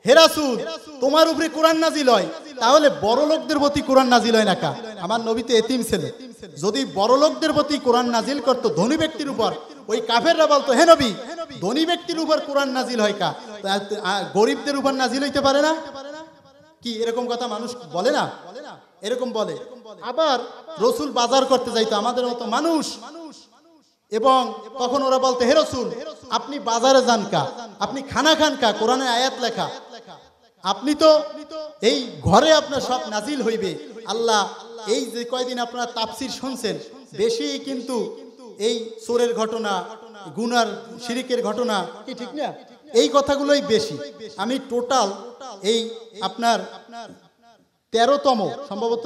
হে রাসূল তোমার উপরে কোরআন নাজিল হয়, তাহলে বড় লোকদের প্রতি কোরআন নাজিল হয় না কা? আমার নবী তো এতিম ছেলে, যদি বড় লোকদের প্রতি কোরআন নাজিল করতো ধনী ব্যক্তির উপর, ওই কাফেররা বলতো হে নবী ধনী ব্যক্তির উপর কোরআন নাজিল হয় কা, গরিবদের উপর নাজিল হইতে পারে না কি? এরকম কথা মানুষ বলে না? এরকম বলে। আবার রাসূল বাজার করতে যাইতো আমাদের মতো মানুষ, এবং তখন ওরা বলতো হে রাসূল আপনি বাজারে যান কা, আপনি খানা খান কা, কোরআনে আয়াত লেখা, আপনি তো এই ঘরে আপনার সব নাজিল হইবে। আল্লাহ এই যে কয়দিন আপনারা তাফসীর শুনছেন, বেশি কিন্তু এই চোরের ঘটনা, গুনার শিরিকের ঘটনা, কি ঠিক না? এই কথাগুলোই বেশি। আমি টোটাল এই আপনার 13তম সম্ভবত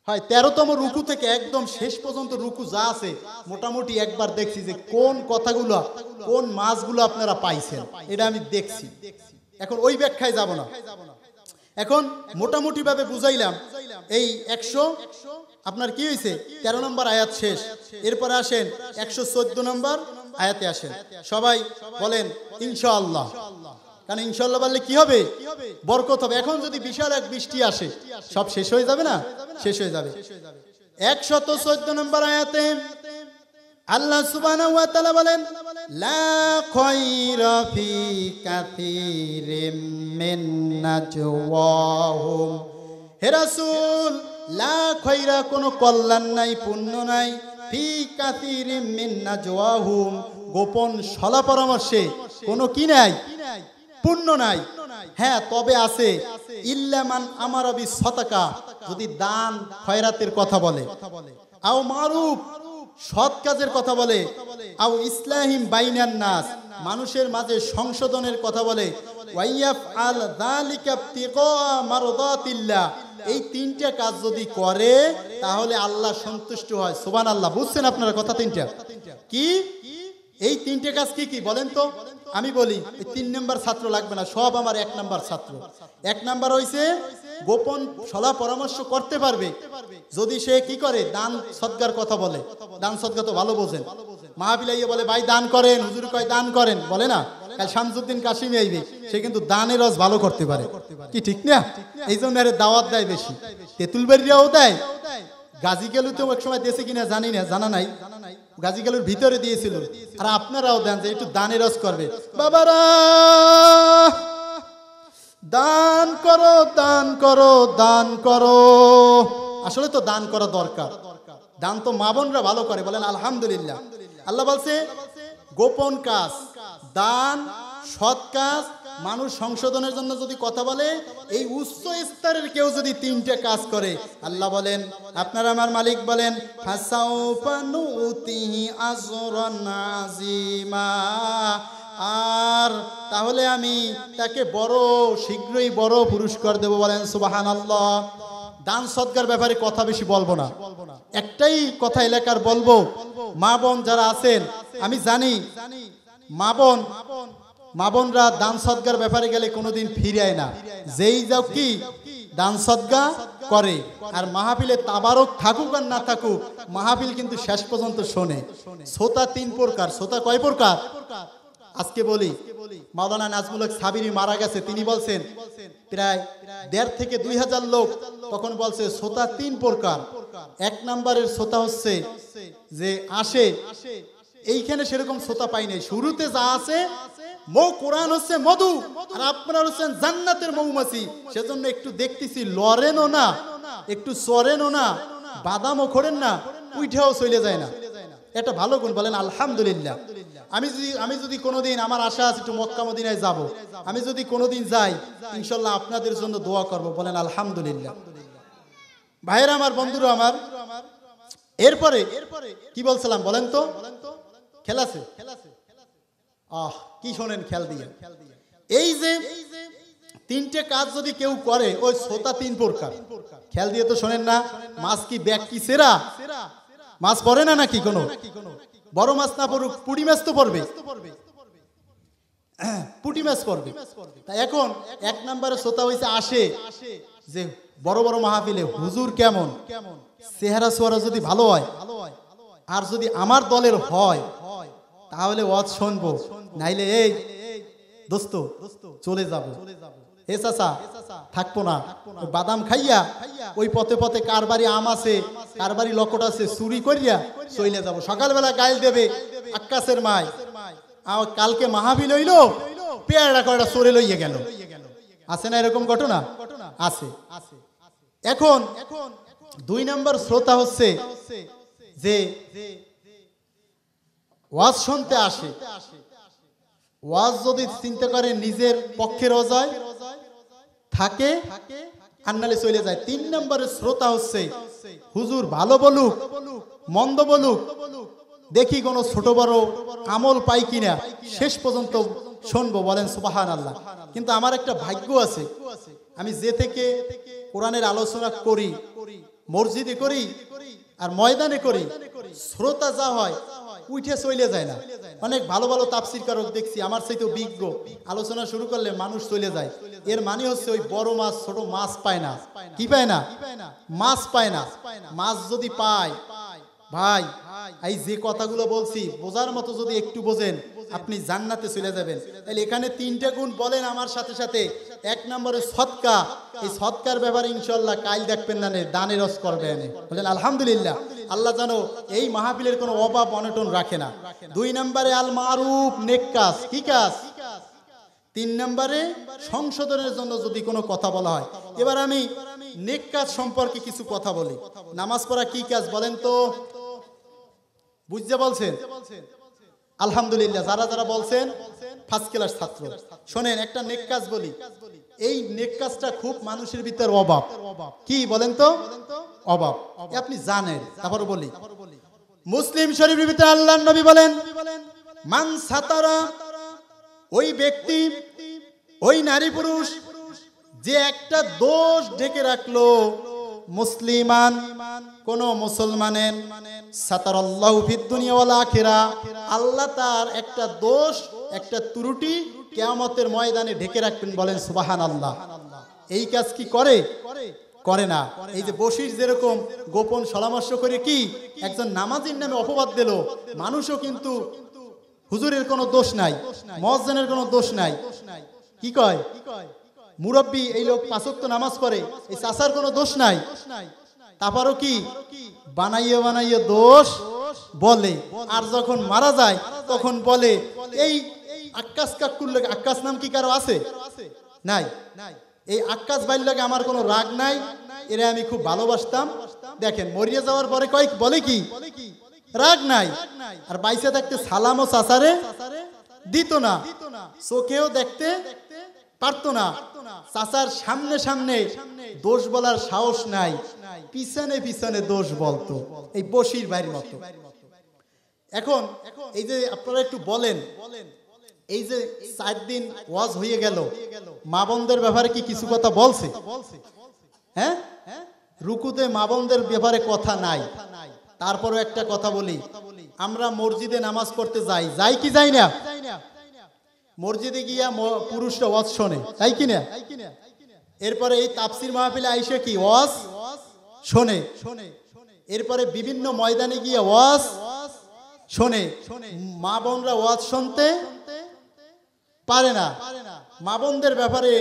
হয় 13তম রুকু থেকে একদম শেষ পর্যন্ত রুকু যা আছে মোটামুটি একবার দেখছি যে কোন কথাগুলো কোন মাসগুলো আপনারা পাইছেন, এটা আমি দেখছি। এখন ওই ব্যাখ্যায় যাব না, এখন মোটামুটি ভাবে বুঝাইলাম। এই 100 আপনার কি হয়েছে 13 নম্বর আয়াত শেষ, এরপরে আসেন 114 নম্বর আয়াতে আসেন। সবাই বলেন ইনশাআল্লাহ, কারণ ইনশাআল্লাহ বললে কি হবে? বরকত হবে। এখন যদি বিশাল এক বৃষ্টি আসে সব শেষ হয়ে যাবে না? শেষ হয়ে যাবে। 114 নম্বর আয়াতে আল্লাহ সুবহানাহু ওয়া তাআলা বলেন লা খায়রা ফি কাসীরিম মিন নাজওয়াহুম, হে রাসূল লা খায়রা কোনো কল্যাণ নাই, পুণ্য নাই, ফি কাসীরিম মিন নাজওয়াহুম গোপন সলা পরামর্শে কোনো কি নাই, পুণ্য নাই। হ্যাঁ তবে আছে ইল্লা মান আমারা বিস সাদাকা, যদি দান খয়রাতের কথা বলে, আও মারুফ সৎ কাজের কথা বলে, আও ইসলাহিম বাইনান নাস মানুষের মাঝে সংশোধনের কথা বলে, ওয়াইয়াফ আল যালিকা ইবতিগা মারদাতিল্লাহ, এই তিনটা কাজ যদি করে তাহলে আল্লাহ সন্তুষ্ট হয়। সুবহানাল্লাহ। বুঝছেন আপনারা কথা? তিনটা কি? এই তিনটে কাজ কি কি বলেন তো? আমি বলি, এই 3 নাম্বার ছাত্র লাগবে না, সব আমার 1 নাম্বার ছাত্র। 1 নাম্বার হইছে গোপন সলা পরামর্শ করতে পারবে যদি সে কি করে, দান সদকার কথা বলে। দান সদকা তো ভালো বোঝেন, মাহফিলাইয়ে বলে ভাই দান করেন, হুজুর কয় দান করেন, বলে না? কাল শামসুদ্দিন কাশিমি আইবে, সে কিন্তু দানের রস ভালো করতে পারে, কি ঠিক না? এই জন্য এর দাওয়াত দেয় বেশি। তেঁতুলবাড়িরাও দেয়, গাজী গেলুতেও এক সময় দেশে কিনা জানি না, জানা নাই, গাজী গেলুর ভিতরে দিয়েছিল। আর আপনারাও দেন যে একটু দানের রস করবে। বাবারা দান করো, দান করো, দান করো। আসলে তো দান করা দরকার, দান তো মা বোনরা ভালো করে, বলেন আলহামদুলিল্লাহ। আল্লাহ বলছে গোপন কাজ, দান, সৎ কাজ, মানুষ সংশোধনের জন্য যদি কথা বলে, এই উচ্চ স্তরের কেউ যদি 3টে কাজ করে, আল্লাহ বলেন, আপনার আমার মালিক বলেন, ফাসাউফা নুতিহি আজরান আযীমা, আর তাহলে আমি তাকে বড় শীঘ্রই বড় পুরস্কার দেব। বলেন সুবহানাল্লাহ। দান সদকার ব্যাপারে কথা বেশি বলবো না, একটাই কথা এলাকার বলবো, মা বোন যারা আছেন, আমি জানি মা বোনরা দান সদকার ব্যাপারে গেলে কোনোদিন ফিরায় না, যেই যাও কি দান সদকা করে। আর মাহফিলে তাবারক থাকুক আর না থাকুক, মাহফিল কিন্তু শেষ পর্যন্ত শোনে। শ্রোতা 3 প্রকার। শ্রোতা কয় প্রকার? আজকে বলি, মাওলানা নাজমুল হক সাবিরি মারা গেছে, তিনি বলছেন প্রায় 1,500 থেকে 2,000 লোক, তখন বলছে শ্রোতা 3 প্রকার। 1 নম্বরের শ্রোতা হচ্ছে যে আসে, এইখানে সেরকম শ্রোতা পাই নাই, শুরুতে যা আছে কোরআন হচ্ছে মধু, আর আপনারা হচ্ছেন জান্নাতের মৌমাছি, সেজন্য একটু দেখতেছি লড়েনও না, একটু চরেনও না, বাদামও খোরেন না, উইঠাও চলে যায় না। এটা ভালো গুণ, বলেন আলহামদুলিল্লাহ। আমি যদি কোনোদিন, আমার আশা আছে একটু মক্কা মদিনায় যাব, আমি যদি কোনোদিন যাই ইনশাআল্লাহ আপনাদের জন্য দোয়া করব, বলেন আলহামদুলিল্লাহ। ভাইরা আমার, বন্ধুরা আমার, এরপরে কি বলছিলাম বলেন তো? খেলাছে কি শোনেন খেয়াল দিয়ে, এই যে 3টে কাজ যদি কেউ করে, ওই শ্রোতা 3 প্রকার। খেয়াল দিয়ে তো শোনেন না? মাছ কি ব্যাগ কি সেরা? মাছ পড়ে না নাকি? কোনো বড় মাছ না পড়ুক, পুঁটি মাছ তো পড়বে, পুঁটি মাছ পড়বে। তাই এখন 1 নম্বরের শ্রোতা হইছে আসে যে বড় বড় মাহফিলে হুজুর কেমন, চেহারা সোয়ারা যদি ভালো হয়, আর যদি আমার দলের হয় তাহলে ওয়াজ শুনবো, নাইলে এই দোস্ত চলে যাব, এ চাচা থাকবো না, বাদাম খাইয়া ওই পথে পথে কার বাড়ি আম আছে কার বাড়ি লকট আছে চুরি করিয়া চলে যাব। সকালবেলা গাইল দেবে আক্কাসের মায়, কালকে মাহাবিল হইল পেয়ারা কয়টা চোরে লইয়া গেল। আছে না এরকম ঘটনা? আছে। এখন 2 নম্বর শ্রোতা হচ্ছে যে ওয়াজ শুনতে আসে, ওয়াজ যদি চিন্তা করে নিজের পক্ষের অজয় থাকে আর নালে চলে যায়। 3 নম্বরের শ্রোতা হচ্ছে হুজুর ভালো বলুক মন্দ বলুক, দেখি কোনো ছোট বড় আমল পাই কিনা, শেষ পর্যন্ত শুনবো। বলেন সুবহানাল্লাহ। কিন্তু আমার একটা ভাগ্য আছে, আমি যে থেকে কোরআনের আলোচনা করি, মসজিদে করি আর ময়দানে করি, শ্রোতা যা হয় উঠে চলে যায় না। অনেক ভালো ভালো তাফসীর কারক দেখছি আমার চাইতেও বিজ্ঞ, আলোচনা শুরু করলে মানুষ চলে যায়। এর মানে হচ্ছে ওই বড় মাছ ছোট মাছ পায় না। কি পায় না? মাছ পায় না। মাছ যদি পায় ভাই, এই যে কথাগুলো বলছি বোঝার মতো যদি একটু বোঝেন আপনি জান্নাতে চলে যাবেন। তাহলে এখানে 3টা গুণ বলেন আমার সাথে সাথে। 1 নম্বরে সদকা, এই সদকার ব্যাপারে ইনশাআল্লাহ কাল দেখবেন না, দানে রস করবেন। বলেন আলহামদুলিল্লাহ। আল্লাহ জানো এই মাহফিলের কোনো অভাব অনটন রাখে না। 2 নম্বরে আল মারুফ, নেক কাজ। কি কাজ? 3 নম্বরে সংশোধনের জন্য যদি কোনো কথা বলা হয়। এবার আমি নেক কাজ সম্পর্কে কিছু কথা বলি। নামাজ পড়া কি কাজ বলেন তো? বুঝতে বলছেন? আলহামদুলিল্লাহ। যারা যারা বলছেন ফার্স্ট ক্লাস ছাত্র। শোনেন একটা নেক কাজ বলি, এই নেক কাজটা খুব মানুষের ভিতর অভাব। কি বলেন তো? অভাব। আপনি জানেন, তারপর বলি। মুসলিম শরীফের ভিতরে আল্লাহর নবী বলেন মান সাতারা, ওই ব্যক্তি ওই নারী পুরুষ যে একটা দোষ ঢেকে রাখলো, মুসলিমান কোন মুসলমানের, সাতারাল্লাহু ফিদ দুনিয়া ওয়াল আখিরা, আল্লাহ তার একটা দোষ একটা ত্রুটি কিয়ামতের ময়দানে ঢেকে রাখবেন। বলেন সুবহানাল্লাহ। এই কাজ কি করে? করে না। এই যে বশির যেরকম গোপন পরামর্শ করে কি একজন নামাজির নামে অপবাদ দিল, মানুষও কিন্তু হুজুরের কোনো দোষ নাই, মুয়াজ্জিনের কোনো দোষ নাই, কি কয় মুরব্বী এই লোক 5 ওয়াক্ত নামাজ পড়ে, এই চাচার কোনো দোষ নাই, তারপরও কি বানাইয়ে বানাইয়ে দোষ বলে। আর যখন মারা যায় তখন বলে এই আক্কাস কাকুর লাগে, আক্কাস নাম কি কারো আছে? নাই। এই আক্কাস ভাইয়ের লাগে আমার কোনো রাগ নাই, এরা আমি খুব ভালোবাসতাম। দেখেন মরিয়ে যাওয়ার পরে কয়েক বলে কি রাগ নাই, আর বাইসে থাকতে সালাম ও চাচারে দিত না, চোখেও দেখতে পারতো না, চাচার সামনে সামনে দোষ বলার সাহস নাই, পিছনে পিছনে দোষ বলতো, এই বশির ভাইয়ের মতো। এখন এই যে আপনারা একটু বলেন, এই যে 4 দিন ওয়াজ হয়ে গেল, মা বোনদের ব্যাপারে কি কিছু কথা বলছে? হ্যাঁ, রুকুতে মা বোনদের ব্যাপারে কথা নাই। তারপরও একটা কথা বলি, আমরা মসজিদে নামাজ পড়তে যাই, যাই কি যাই না? মসজিদে গিয়া পুরুষরা ওয়াজ শোনে, তাই কিনা? এরপরে এই তাফসীর মাহফিলে আইসে কি ওয়াজ শোনে, এরপরে বিভিন্ন ময়দানে গিয়ে ওয়াজ শোনে। মা বোনরা ওয়াজ শুনতে পারে না। মা বোনদের ব্যাপারে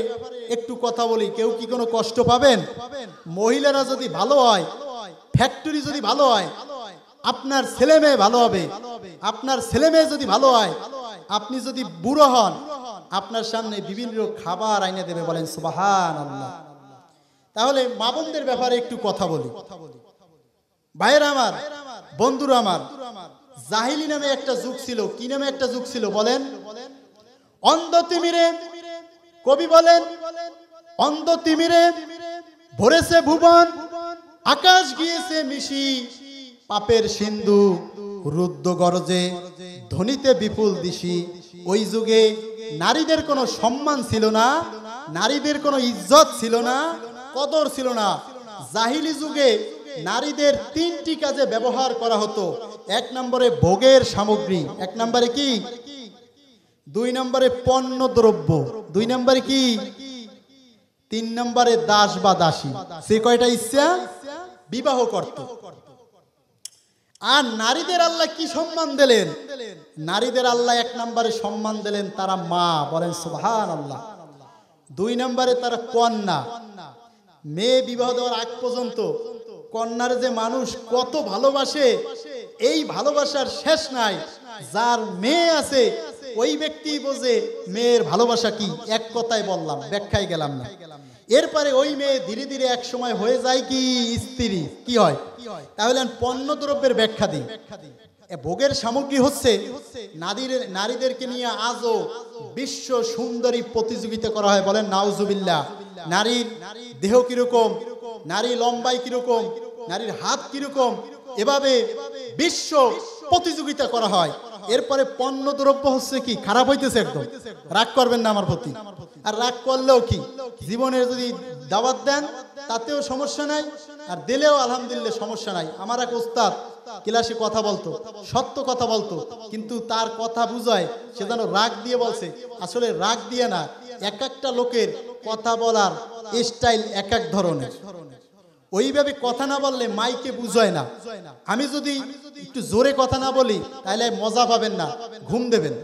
একটু কথা বলি, কেউ কি কোনো কষ্ট পাবেন? মহিলারা যদি ভালো হয়, ফ্যাক্টরি যদি ভালো হয়, আপনার ছেলে মেয়ে ভালো হবে। আপনার ছেলে মেয়ে যদি ভালো হয়, আপনি যদি বুড়ো হন, আপনার সামনে বিভিন্ন খাবার আইনে দেবে। বলেন সুবহানাল্লাহ। তাহলে মা বোনদের ব্যাপারে একটু কথা বলি। ভাইয়েরা আমার, বন্ধুরা আমার, জাহিলি নামে একটা যুগ ছিল। কি নামে একটা যুগ ছিল বলেন? অন্ধ তিমিরে, কবি বলেন অন্ধ তিমিরে ভরেছে ভুবন, আকাশ গিয়েছে মিশি, পাপের সিন্ধু রুদ্ধ গরজে, ধ্বনিতে বিপুল দিশি। ওই যুগে নারীদের কোনো সম্মান ছিল না, নারীদের কোনো ইজ্জত ছিল না, কদর ছিল না। জাহিলি যুগে নারীদের 3টি কাজে ব্যবহার করা হতো। 1 নম্বরে ভোগের সামগ্রী, 1 নম্বরে কি? 2 নম্বরে পণ্য দ্রব্য, 2 নম্বরে কি? 3 নম্বরে দাস বা দাসী। সে কয়টা ইচ্ছা বিবাহ করত। আর নারীদের আল্লাহ কি সম্মান দিলেন? নারীদের আল্লাহ এক নম্বরে সম্মান দিলেন তারা মা, বলেন সুবহানাল্লাহ। 2 নম্বরে তারা কন্যা। মেয়ে বিবাহ দেওয়ার আগ পর্যন্ত কন্যার যে মানুষ কত ভালোবাসে, এই ভালোবাসার শেষ নাই। যার মেয়ে আছে ওই ব্যক্তি বোঝে মেয়ের ভালোবাসা কি। এক কথায় বললাম, ব্যাখ্যায় গেলাম না। এরপরে ওই মেয়ে ধীরে ধীরে এক সময় হয়ে যায় কি স্ত্রী। কি হয়? তাহলে পণ্য দ্রব্যের ব্যাখ্যা দিই। ভোগের সামগ্রী হচ্ছে নারীদেরকে নিয়ে আজও বিশ্ব সুন্দরী প্রতিযোগিতা করা হয়, বলেন নাউজুবিল্লাহ। নারীর দেহ কিরকম, নারী লম্বাই কিরকম, নারীর হাত কিরকম, এভাবে বিশ্ব প্রতিযোগিতা করা হয়। এরপরে পণ্য দ্রব্য হচ্ছে কি খারাপ হইতেছে। একদম রাগ করবেন না আমার প্রতি। আর রাগ করলেও কি, জীবনের যদি দাওয়াত দেন তাতেও সমস্যা নাই, আর দিলেও আলহামদুলিল্লাহ সমস্যা নাই। আমার এক ওস্তাদ ক্লাসে কথা বলতো, সত্য কথা বলতো, কিন্তু তার কথা বুঝায় সে যেন রাগ দিয়ে বলছে। আসলে রাগ দিয়ে না, এক একটা লোকের কথা বলার স্টাইল এক এক ধরনের। ওইভাবে কথা না বললে মাইকে বুঝায় না। আমি যদি একটু জোরে কথা না বলি তাহলে মজা পাবেন না, ঘুম দেবেন।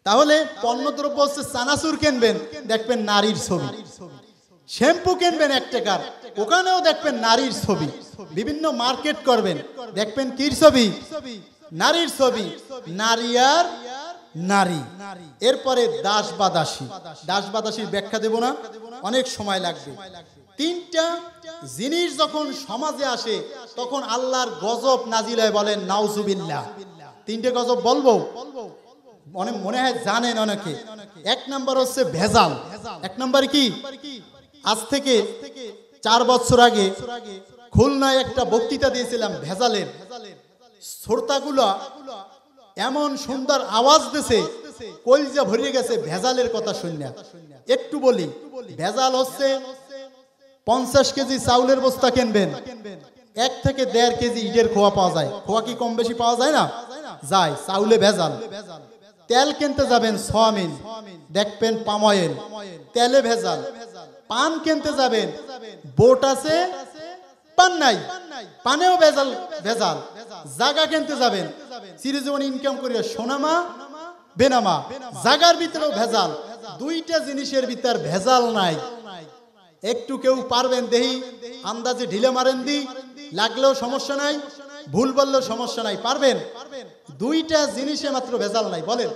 তাহলে পণ্যদ্রব্য হচ্ছে চানাচুর কিনবেন, দেখবেন নারীর ছবি। শ্যাম্পু কিনবেন 1 টাকার, ওখানেও দেখবেন নারীর ছবি। বিভিন্ন মার্কেট করবেন, দেখবেন কির ছবি? নারীর ছবি। নারী আর নারী। এরপরে দাস বা দাসী। দাস বা দাসীর ব্যাখ্যা দেব না, অনেক সময় লাগবে। 3টা জিনিস যখন সমাজে আসে তখন আল্লাহর গজব নাজিল হয়, বলেন নাউজুবিল্লাহ। 3টে গজব বলবো, মনে হয় জানেন অনেকে। 1 নম্বর হচ্ছে ভেজাল। 1 নম্বর কি? আজ থেকে 4 বছর আগে খুলনায় একটা বক্তৃতা দিয়েছিলাম ভেজালের। শ্রোতাগুলো এমন সুন্দর আওয়াজ দিছে, কলিজা ভরে গেছে ভেজালের কথা শুনে। একটু বলি, ভেজাল হচ্ছে 50 কেজি চাউলের বস্তা কিনবেন, 1 থেকে 1.5 কেজি ইটের খোয়া পাওয়া যায়। খোয়া কি কম বেশি পাওয়া যায় না? যায়। চাউলে ভেজাল। তেল কিনতে যাবেন সয়াবিন, দেখবেন পাম অয়েল, তেলে ভেজাল। পান কিনতে যাবেন, বোট আছে পান নাই, পানেও ভেজাল। ভেজাল। জায়গা কিনতে যাবেন, চিরজীবন ইনকাম করিয়া সোনামা বেনামা, জায়গার ভিতরেও ভেজাল। 2টা জিনিসের ভিতর ভেজাল নাই। একটু কেউ পারবেন দেহি আন্দাজে ঢিলে মারেন দি, লাগলেও সমস্যা নাই, ভুল বললেও সমস্যা নাই, পারবেন? 2টা জিনিসে মাত্র ভেজাল নাই, বলেন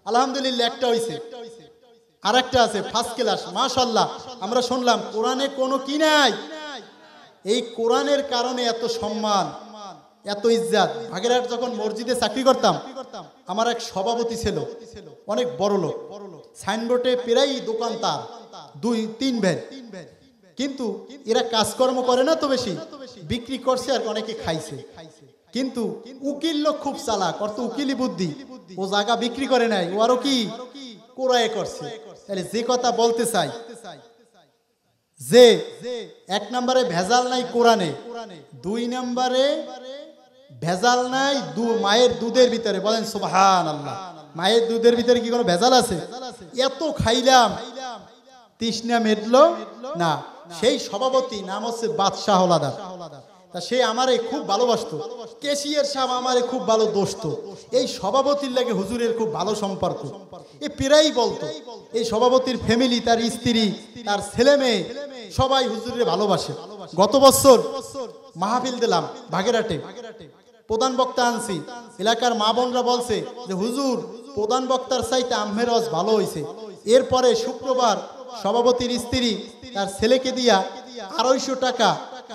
আলহামদুলিল্লাহ। একটা হইছে, আর একটা আছে ফার্স্ট ক্লাস, মাশাআল্লাহ। আমরা শুনলাম কোরআনে কোনো কি নাই। এই কোরআনের কারণে এত সম্মান, এত ইজ্জত। ভাগেরহাট যখন মসজিদে চাকরি করতাম, আমার এক সভাপতি ছিল, অনেক বড় লোক। সাইনবোর্ডে প্রায় দোকান তার 2-3 ভাই, কিন্তু এরা কাজকর্ম করে না তো বেশি, বিক্রি করছে আর অনেকে খাইছে। কিন্তু উকিল লোক খুব চালাক, অর্থ উকিলি বুদ্ধি। ও জায়গা বিক্রি করে নাই, ও আরো কি কোরায় করছে। তাহলে যে কথা বলতে চাই যে 1 নম্বরে ভেজাল নাই কোরআনে, 2 নম্বরে ভেজাল নাই মায়ের দুধের ভিতরে, বলেন সুবহানাল্লাহ। মায়ের দুধের ভিতরে কি কোনো ভেজাল আছে? এত খাইলাম, তৃষ্ণা মেটলো না। সেই সভাপতি নাম হচ্ছে বাদশাহ হলাদার। তা সে আমারে খুব ভালোবাসতো। কেশিয়ার সাহেব আমারে খুব ভালো দোস্ত। এই সভাপতির লাগে হুজুরের খুব ভালো সম্পর্ক। এ প্রায়ই বলতো, এই সভাপতির ফ্যামিলি, তার স্ত্রী, তার ছেলে মেয়ে সবাই হুজুরের ভালোবাসে। গত বছর মাহফিল দিলাম ভাগেরহাটে, প্রধান বক্তা আনছি। এলাকার মা বোনরা বলছে যে হুজুর প্রধান বক্তার চাইতে আম্মের ওয়াজ ভালো হয়েছে। এরপরে শুক্রবার সভাপতির স্ত্রী তার ছেলেকে দিয়া 250 টাকা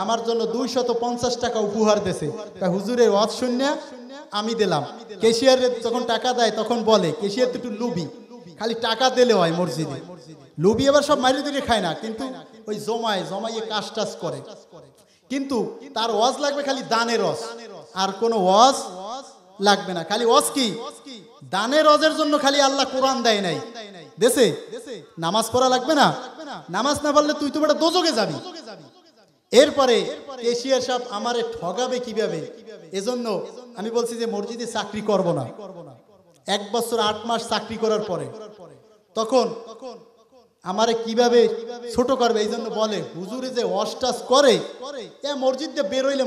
আমার জন্য 250 টাকা উপহার দিয়েছে। হুজুরের ওয়াজ শুনে আমি দিলাম। কেশিয়ার যখন টাকা দেয় তখন বলে, কেশিয়ার তো একটু লুবি, খালি টাকা দিলে হয় মসজিদে। লুবি আবার সব মাইরে দিলে খায় না, কিন্তু ওই জমাইয়ে কাজ টাজ করে। কিন্তু তার ওয়াজ লাগবে খালি দানের ওয়াজ, আর কোনো ওয়াজ লাগবে না। খালি ওয়াজ কি? দানের ওয়াজের জন্য খালি আল্লাহ কোরআন দেয় নাই, দেশে নামাজ পড়া লাগবে না। নামাজ না পড়লে তুই তো বেটা দোজকে যাবি। এরপরে কেশিয়ার সাহেব আমারে ঠগাবে কিভাবে, এজন্য আমি বলছি যে মসজিদে চাকরি করব না। 1 বছর 8 মাস চাকরি করার পরে তখন আমারে কিভাবে ছোট করবে, এই জন্য বলে হুজুরে যে ওয়াজটাজ করে এ মসজিদ দিয়ে বের হইলে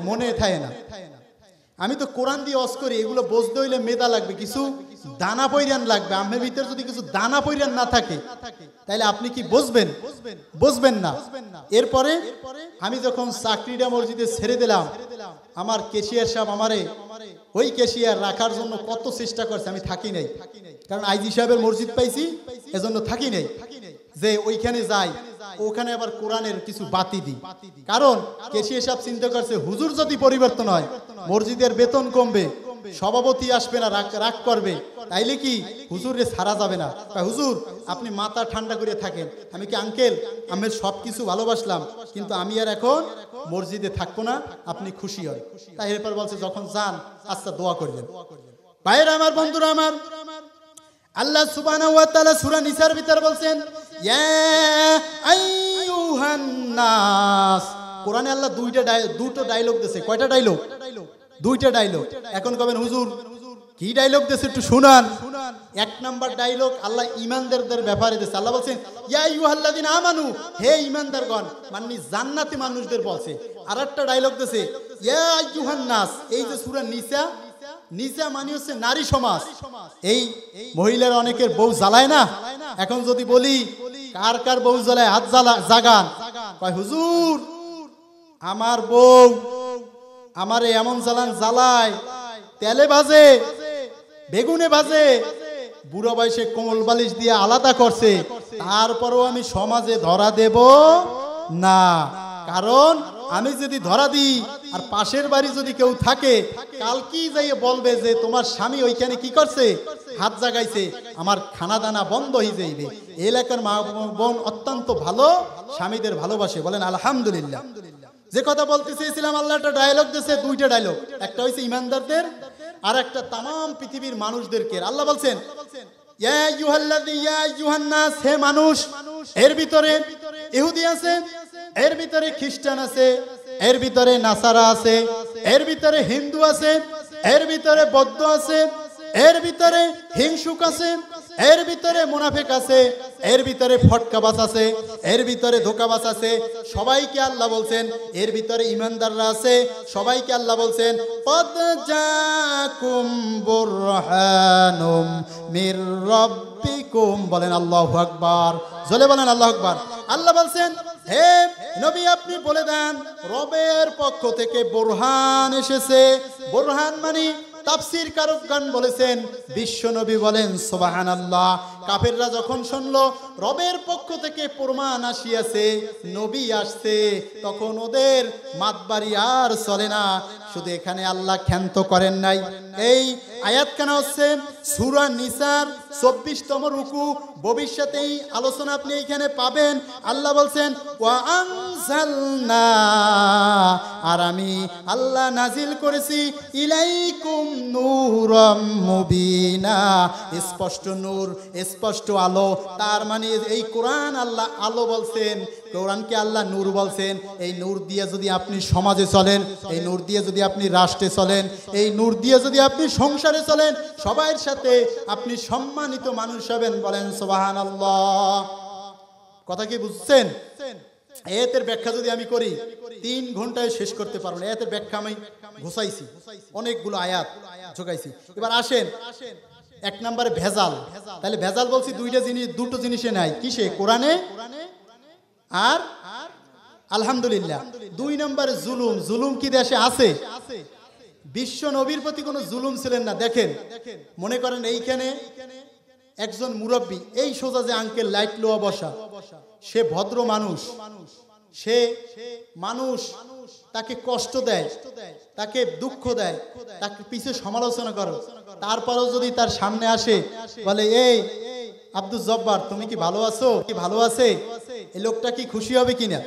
মনে থাকে না। আমি তো কোরআন দিয়ে ওয়াজ করি, এগুলো বুঝতে হইলে মেধা লাগবে, কিছু দানা পৈরান লাগবে। আমার ভিতরে যদি কিছু দানা পৈরান না থাকে তাহলে আপনি কি বুঝবেন না। এরপরে আমি যখন চাকরিটা মসজিদে ছেড়ে দিলাম, আমার ক্যাশিয়ার সাহেব আমারে ওই ক্যাশিয়ার রাখার জন্য কত চেষ্টা করছে, আমি থাকি নাই। কারণ আইজি সাহেবের মসজিদ পাইছি, এজন্য থাকি নাই যে ওইখানে যাই, ওখানে আবার কোরআনের কিছু বাতি দিই। কারণ ক্যাশিয়ার সাহেব চিন্তা করছে হুজুর যদি পরিবর্তন হয় মসজিদের বেতন কমবে, সভাপতি আসবে না, রাগ করবে, তাইলে কি হুজুরে ছাড়া যাবে না। হুজুর আপনি মাথা ঠান্ডা করে থাকেন। আমি কি আঙ্কেল, আমি সব কিছু ভালোবাসলাম, কিন্তু আমি আর এখন মসজিদে থাকবো না, আপনি খুশি হন। তাই এরপর বলছে যখন যান আচ্ছা দোয়া করবেন। ভাইরা আমার, বন্ধুরা আমার, আল্লাহ সুবহানাহু ওয়া তাআলা সূরা নিসার ভিতর বলছেন ইয়া আইয়ুহান নাস। কোরআনে আল্লাহ দুটো ডায়লগ দিয়েছে। কয়টা ডায়লগ? দুইটা ডায়লগ। এখন কবেন হুজুর কি ডায়লগ দিয়েছে একটু শুনান। এক নাম্বার ডায়লগ আল্লাহ ঈমানদারদের ব্যাপারে দিয়েছে। আল্লাহ বলছেন ইয়া আইয়ুহাল্লাযিনা আমানু, হে ঈমানদারগণ, মানে জান্নাতি মানুষদের বলছে। আরেকটা ডায়লগ দিয়েছে ইয়া আইয়ুহান নাস। এই যে সূরা নিসা মানে হচ্ছে নারী সমাজ। এই মহিলার অনেকের বউ জ্বালায় না। এখন যদি বলি কার কার বউ জ্বালায় হাত জাগান। কয় হুজুর আমার বউ আমারে এমন জ্বালায়, তেলে ভাজে, বেগুনে ভাজে, বুড়ো বয়সে কোমল বালিশ দিয়ে আলাদা করছে, তারপরও আমি সমাজে ধরা দেব না। কারণ আমি যদি ধরা দিই আর পাশের বাড়ি যদি কেউ থাকে, কালকেই যাইয়ে বলবে যে তোমার স্বামী ওইখানে কি করছে, হাত জাগাইছে, আমার খানা দানা বন্ধ হয়ে যাইবে। এলাকার মা বোন অত্যন্ত ভালো, স্বামীদের ভালোবাসে, বলেন আলহামদুলিল্লাহ। যে কথা বলতে চেয়েছিলাম, আল্লাহ একটা ডায়লগ দিয়েছে, দুইটা ডায়লগ। একটা হইছে ইমানদারদের, আর একটা তামাম পৃথিবীর মানুষদেরকে। আল্লাহ বলছেন ইয়া আইয়ুহান নাস, হে মানুষ। এর ভিতরে ইহুদি আছে, এর ভিতরে খ্রিস্টান আছে, এর ভিতরে নাসারা আছে, এর ভিতরে হিন্দু আছে, এর ভিতরে বৌদ্ধ আছে, এর ভিতরে হিংসুক আছে, এর ভিতরে মুনাফিক আছে, এর ভিতরে ফটকাবাজ আছে, এর ভিতরে ধোকাবাজ আছে। সবাইকে আল্লাহ বলছেন, এর ভিতরে ইমানদাররা আছে, সবাইকে আল্লাহ বলছেন কদ জাকুম বুরহানুম মির রাব্বিকুম, বলেন আল্লাহু আকবার, জোরে বলেন আল্লাহু আকবার। আল্লাহ বলছেন হে নবী আপনি বলে দেন রবের পক্ষ থেকে বুরহান এসেছে। বুরহান মানে তাফসীর কারকগণ বলেছেন, বিশ্ব নবী বলেন সুবহানাল্লাহ। কাফেররা যখন শুনলো রবের পক্ষ থেকে প্রমাণ আসিয়াছে, নবী আসছে, তখন ওদের মাতবাড়ি আর চলে না। শুধু এখানে আল্লাহ ক্ষান্ত করেন নাই। এই আয়াতখানা হচ্ছে সূরা নিসার 24তম রুকু। ভবিষ্যতেই আলোচনা আপনি এইখানে পাবেন। আল্লাহ বলছেন ওয়া আনজালনা, আর আমি আল্লাহ নাজিল করেছি ইলাইকুম নূরাম মুবিনা, স্পষ্ট নূর, স্পষ্ট আলো। তার মানে এই কোরআন আল্লাহ আলো বলছেন, কোরআনকে আল্লাহ নূর বলছেন। এই নূর দিয়ে যদি আপনি সমাজে চলেন, এই নূর দিয়ে যদি আপনি রাষ্ট্রে চলেন, এই নূর দিয়ে যদি আপনি সংসারে চলেন, সবার সাথে আপনি সম্মানিত মানুষ হবেন, বলেন সুবহানাল্লাহ। কথা কি বুঝছেন? আয়াতের ব্যাখ্যা যদি আমি করি 3 ঘন্টায় শেষ করতে পারবো না। আয়াতের ব্যাখ্যা আমি ঘুষাইছি, অনেকগুলো আয়াত জোগাইছি। এবার আসেন 1 নম্বরে ভেজাল। তাহলে ভেজাল বলছি দুটো জিনিসে নাই, কিসে? কোরআনে আর আলহামদুলিল্লাহ। 2 নম্বরে জুলুম। জুলুম কি দেশে আছে? বিশ্ব নবীর প্রতি কোনো জুলুম ছিলেন না। দেখেন, মনে করেন এইখানে একজন মুরব্বী, এই সোজা যে আঙ্কেল লাইট লোয়া বসা, সে ভদ্র মানুষ, সে মানুষ তাকে কষ্ট দেয়, তাকে দুঃখ দেয়, তাকে পিছে সমালোচনা করো, তারপরেও যদি তার সামনে আসে বলে এই আব্দুল জব্বার তুমি কি ভালো আছো, কি ভালো আছে, এই লোকটা কি খুশি হবে কিনা?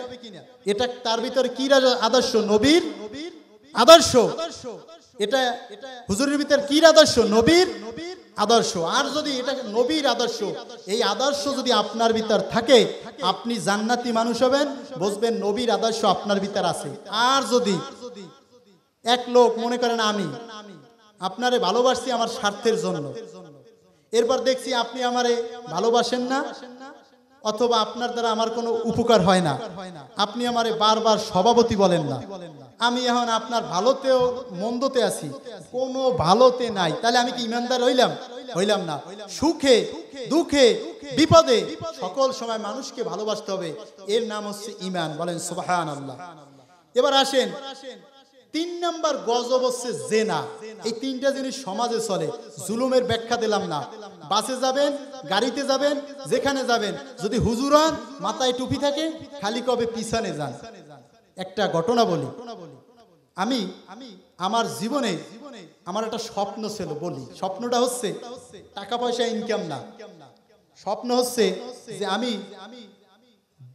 এটা তার ভিতরে কি আদর্শ? নবীর আদর্শ। এটা হুজুরের ভিতর কি আদর্শ? নবীর আদর্শ। আর যদি এটা নবীর আদর্শ, এই আদর্শ যদি আপনার ভিতর থাকে, আপনি জান্নাতি মানুষ হবেন, বুঝবেন নবীর আদর্শ আপনার ভিতর আছে। আর যদি এক লোক মনে করেন আমি আপনারে ভালোবাসছি আমার স্বার্থের জন্য, এরপর দেখছি আপনি আমারে ভালোবাসেন না, অথবা আপনার দ্বারা আমার কোনো উপকার হয় না, আপনি আমারে বারবার সভাপতি বলেন না, আমি এখন আপনার ভালোতেও মন্দতে আছি, কোনো ভালোতে নাই, তাহলে আমি কি ইমানদার হইলাম? হইলাম না। সুখে দুঃখে বিপদে সকল সময় মানুষকে ভালোবাসতে হবে, এর নাম হচ্ছে ঈমান। বলেন সুবহানাল্লাহ। এবার আসেন 3 নাম্বার গজব হচ্ছে জেনা। এই 3টা জিনিস সমাজে চলে। জুলুমের ব্যাখ্যা দিলাম না। বাসে যাবেন, গাড়িতে যাবেন, যেখানে যাবেন, যদি হুজুর হন, মাথায় টুপি থাকে, খালি কবে পিছনে যান। একটা ঘটনা বলি, আমি আমার জীবনে আমার একটা স্বপ্ন ছিল, বলি স্বপ্নটা হচ্ছে টাকা পয়সা ইনকাম না, স্বপ্ন হচ্ছে যে আমি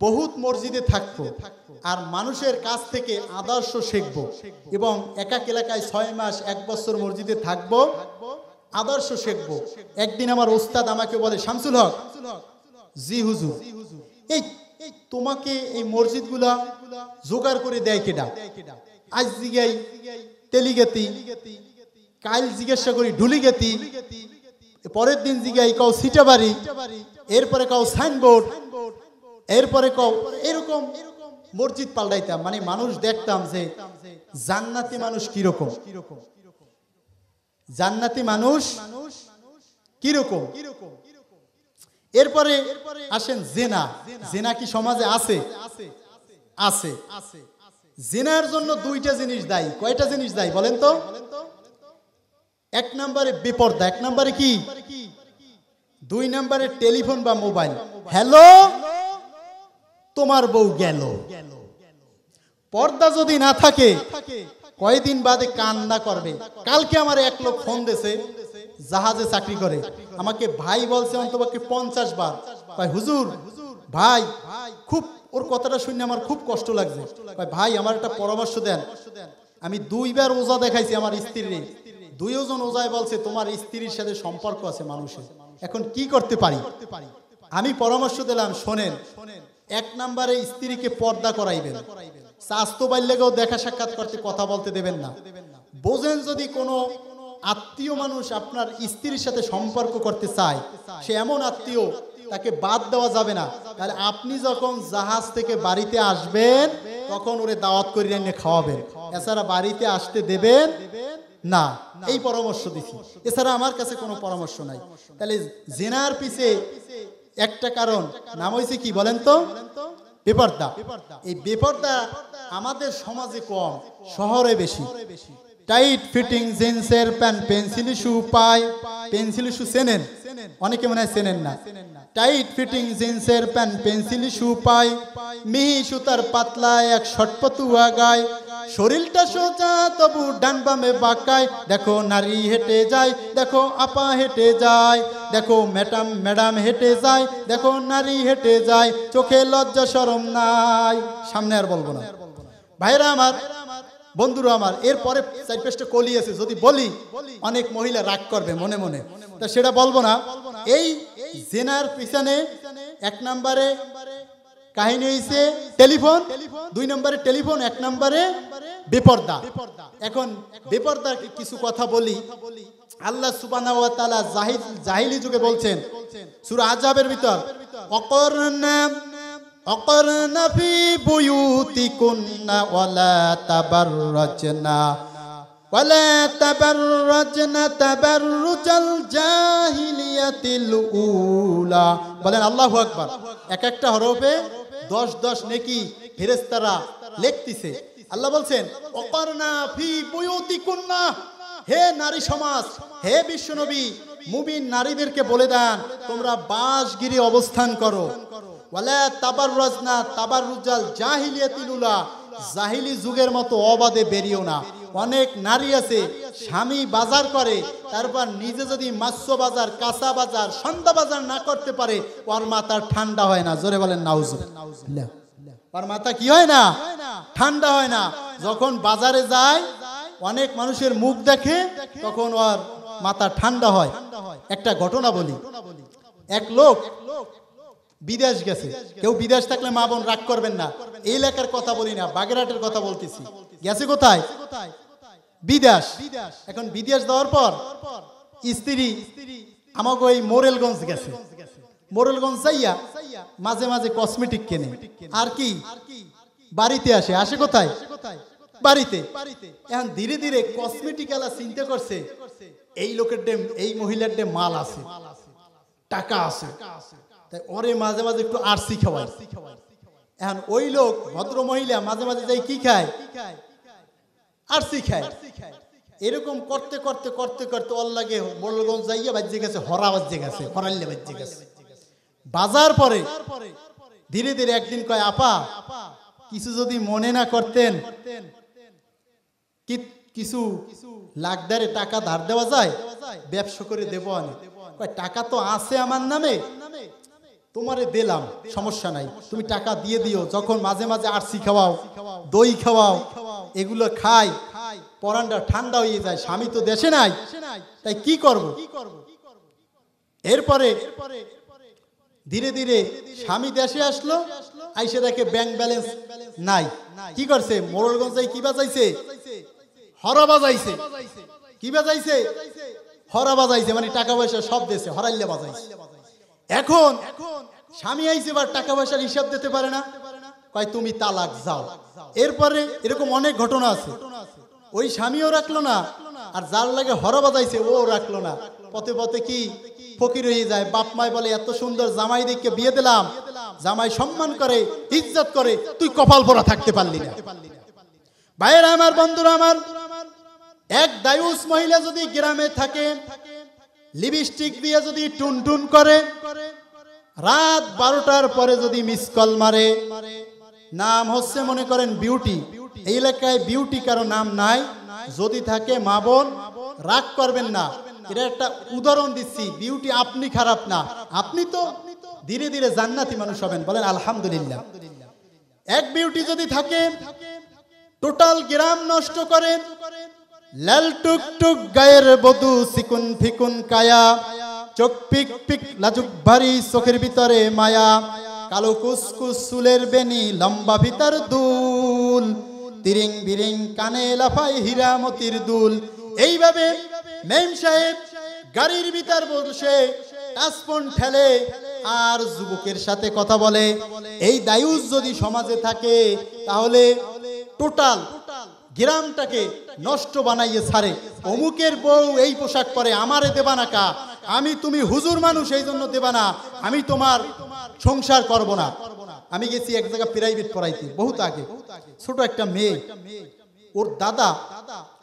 বহুত মসজিদে থাকবো আর মানুষের কাছ থেকে আদর্শ শিখবো এবং একাক এলাকায় 6 মাস 1 বছর মসজিদে থাকবো, আদর্শ শিখবো। একদিন আমার ওস্তাদ আমাকে বলে, শামসুল হক, জি হুজুর, এই তোমাকে এই মসজিদগুলা জোগাড় করে দেয় কেডা? আজ জিগাই তেলিগেতি, কাল জিজ্ঞাসা করি ঢুলিগেতি, পরের দিন জিগাই কাউ সিটাবাড়ি, এরপরে কাউ সাইনবোর্ড, এরপরে কাউ এরকম মসজিদ পাল্টাইতাম। মানে মানুষ দেখতাম যে জান্নাতি মানুষ কিরকম, জান্নাতি মানুষ কিরকম। এরপরে আসেন জেনা। জেনা কি সমাজে আছে? আছে। জেনার জন্য 2টা জিনিস দায়ী। কয়টা জিনিস দায়ী বলেন তো? 1 নম্বরে বেপরদা, 1 নম্বরে কি, 2 নম্বরে টেলিফোন বা মোবাইল। হ্যালো, তোমার বউ গেল। পর্দা যদি না থাকে কয়দিন বাদে কান্না করবে। কালকে আমার এক লোক ফোন দিয়েছে, জাহাজে চাকরি করে, আমাকে ভাই বলছে অন্তপক্ষে 50 বার। ভাই হুজুর, ভাই খুব, ওর কথাটা শুনে আমার খুব কষ্ট লাগছে। ভাই আমার একটা পরামর্শ দেন। আমি 2 বার ওজা দেখাইছি আমার স্ত্রীর, 2 জন ওজায় বলছে তোমার স্ত্রীর সাথে সম্পর্ক আছে মানুষের, এখন কি করতে পারি? আমি পরামর্শ দিলাম, শোনেন, 1 নম্বরে স্ত্রীকে পর্দা করাইবেন, স্বাস্থ্য বাল্যকেও দেখা সাক্ষাৎ করতে কথা বলতে দেবেন না। বোঝেন যদি কোনো আত্মীয় মানুষ আপনার স্ত্রীর সাথে সম্পর্ক করতে চায়, সে এমন আত্মীয়, তাকে বাদ দেওয়া যাবে না। তাহলে আপনি যখন জাহাজ থেকে বাড়িতে আসবেন তখন ওরে দাওয়াত করে এনে খাওয়াবেন, এছাড়া বাড়িতে আসতে দেবেন না। এই পরামর্শ দিছি, এছাড়া আমার কাছে কোনো পরামর্শ নাই। তাহলে জেনার পিছে একটা কারণ নাম হয়েছে কি বলেন তো? বেপরদা। এই বেপরদা আমাদের সমাজে কম, শহরে বেশি। টাইট ফিটিং জিন্সের প্যান্ট, পেন্সিলি শু পায়। পেন্সিলি শু চেনেন? অনেকে মনে হয় চেনেন না। টাইট ফিটিং জিন্সের প্যান্ট, পেন্সিলি শু পায়, মিহি সুতার পাতলা এক শটপতুয়া গায়, শরীরটা সোজা তবু ডান বামে বাঁকায়, দেখো নারী হেঁটে যায়, দেখো আপা হেঁটে যায়, দেখো ম্যাডাম হেঁটে যায়, দেখো নারী হেঁটে যায়, চোখে লজ্জা শরম নাই। সামনে আর বলবো না। ভাইরা আমার, বন্ধুরা আমার, এরপরে 4-5টা কলি আছে, যদি বলি অনেক মহিলা রাগ করবে মনে মনে, তা সেটা বলবো না। এই জেনার পিছনে 1 নম্বরে কাহিনী হইছে টেলিফোন, 2 নম্বরে টেলিফোন, 1 নম্বরে বেপরদা। এখন বেপরদার কিছু কথা বলি। আল্লাহ সুবহানাহু ওয়া তাআলা জাহিলি যুগে বলছেন সূরা আযাবের ভিতর, অকরনা ফি বুয়ুতিকুন্না ওয়ালা তাবাররাজনা তাবাররুজাল জাহিলিয়াতিল উলা। বলেন আল্লাহু আকবার। এক একটা হরফে 10 নেকি ফেরেশতারা লিখতেছে। আল্লাহ বলছেন অকরনা ফি বুয়ুতিকুন্না, হে নারী সমাজ, হে বিশ্বনবী, মুমিন নারীদেরকে বলে দেন তোমরা বাসগিরি অবস্থান করো। ওয়ালা তাবাররাজনা তাবাররুজাল জাহিলিয়াতিল উলা, জাহিলি যুগের মতো অবাধে বেরিও না। অনেক নারী আছে স্বামী বাজার করে, তারপর নিজে যদি মাছ বাজার, কাঁচা বাজার, সন্ধ্যা বাজার না করতে পারে, ওর মাথা ঠান্ডা হয় না। জোরে বলেন নাউজুবিল্লাহ। ওর মাথা কি হয় না? ঠান্ডা হয় না। যখন বাজারে যায় অনেক মানুষের মুখ দেখে, তখন ওর মাথা ঠান্ডা হয়। একটা ঘটনা বলি। এক লোক বিদেশ গেছে। কেউ বিদেশ থাকলে মা বোন রাগ করবেন না, এই এলাকার কথা বলি না, বাগেরহাটের কথা বলতেছি। গেছে কোথায়? বিদেশ। এখন বিদেশ যাওয়ার পর স্ত্রী আমাকে ওই মোরেলগঞ্জ গেছে। মোরেলগঞ্জ যাইয়া মাঝে মাঝে কসমেটিক কেনে, আর কি বাড়িতে আসে। আসে কোথায়? বাড়িতে। এখন ধীরে ধীরে কসমেটিক আলা চিন্তা করছে এই লোকের ডে, এই মহিলার ডে মাল আছে, টাকা আছে, তাই ওরে মাঝে মাঝে একটু আরসি খাওয়ায়। এখন ওই লোক ভদ্র মহিলা মাঝে মাঝে যাই কি খায়? আরসি খায়। এরকম করতে করতে করতে করতে ওর লাগে মোড়লগঞ্জ যাইয়া বাজে গেছে, হরা বাজে গেছে, হরাল্লে বাজে গেছে। বাজার পরে ধীরে ধীরে একদিন কয়, আপা কিছু যদি মনে না করতেন, কিছু লাখদারে টাকা ধার দেওয়া যায়, ব্যবসা করে দেবো। আমি কয় টাকা তো আছে আমার নামে, তোমারে দিলাম, সমস্যা নাই, তুমি টাকা দিয়ে দিও। যখন মাঝে মাঝে আরসি খাওয়াও, দই খাওয়াও, এগুলো খাই, পরানটা ঠান্ডা হয়ে যায়। স্বামী তো দেশে নাই, তাই কি করব? এরপরে ধীরে ধীরে স্বামী দেশে আসলো, আইসে দেখে ব্যাংক ব্যালেন্স নাই। কি করছে? মোড়লগঞ্জে কি বাজাইছে? হরা বাজাইছে। কি বাজাইছে? হরা বাজাইছে, মানে টাকা পয়সা সব দেশে হরাইলে বাজাইছে। এখন স্বামী আইছে, এবার টাকা পয়সার হিসাব দিতে পারে না, কয় তুমি তালাক যাও। এরপরে এরকম অনেক ঘটনা আছে। ওই স্বামীও রাখলো না, আর যার লাগে হরা বাজাইছে ও রাখলো না। পথে পথে কি ফকির হয়ে যায়। বাপ মাই বলে এত সুন্দর জামাই দেখে বিয়ে দিলাম, জামাই সম্মান করে, ইজ্জত করে, তুই কপাল ভরা থাকতে পারলি না। ভাইয়েরা আমার, বন্ধুরা আমার, এক দায়ুস মহিলা যদি গ্রামে থাকে, লিপস্টিক দিয়ে যদি টুনটুন করে, রাত 12টার পরে যদি মিস কল মারে, নাম হচ্ছে মনে করেন বিউটি, এই এলাকায় বিউটি কারো নাম নাই, যদি থাকে মা বোন রাগ করবেন না, এটা একটা উদাহরণ দিচ্ছি। বিউটি আপনি খারাপ না, আপনি তো ধীরে ধীরে জান্নাতি মানুষ হবেন, বলেন আলহামদুলিল্লাহ। এক বিউটি যদি থাকে, টোটাল গ্রাম নষ্ট করে, লাল টুক টুক গায়ের বধু, সিকুন ফিকুন কায়া, চোখ পিক পিক লাজুক ভারী, চোখের ভিতরে মায়া, কালো কুসকুস চুলের বেনি, লম্বা ভিতর দুল, তিরিং বিরিং কানে লাফাই হীরামতির দুল। এইভাবে মেম সাহেব গাড়ির ভিতর বসে টাচফোন ঠেলে আর যুবকের সাথে কথা বলে। এই দায়ুস যদি সমাজে থাকে, তাহলে টোটাল গ্রামটাকে নষ্ট বানাইয়ে ছাড়ে। অমুকের বউ এই পোশাক পরে, আমারে দেবা না কা, আমি তুমি হুজুর মানুষ এই জন্য দেবা না, আমি তোমার সংসার করব না। আমি গেছি এক জায়গা প্রাইভেট পড়াইতে, বহুত আগে, ছোট একটা মেয়ে, ওর দাদা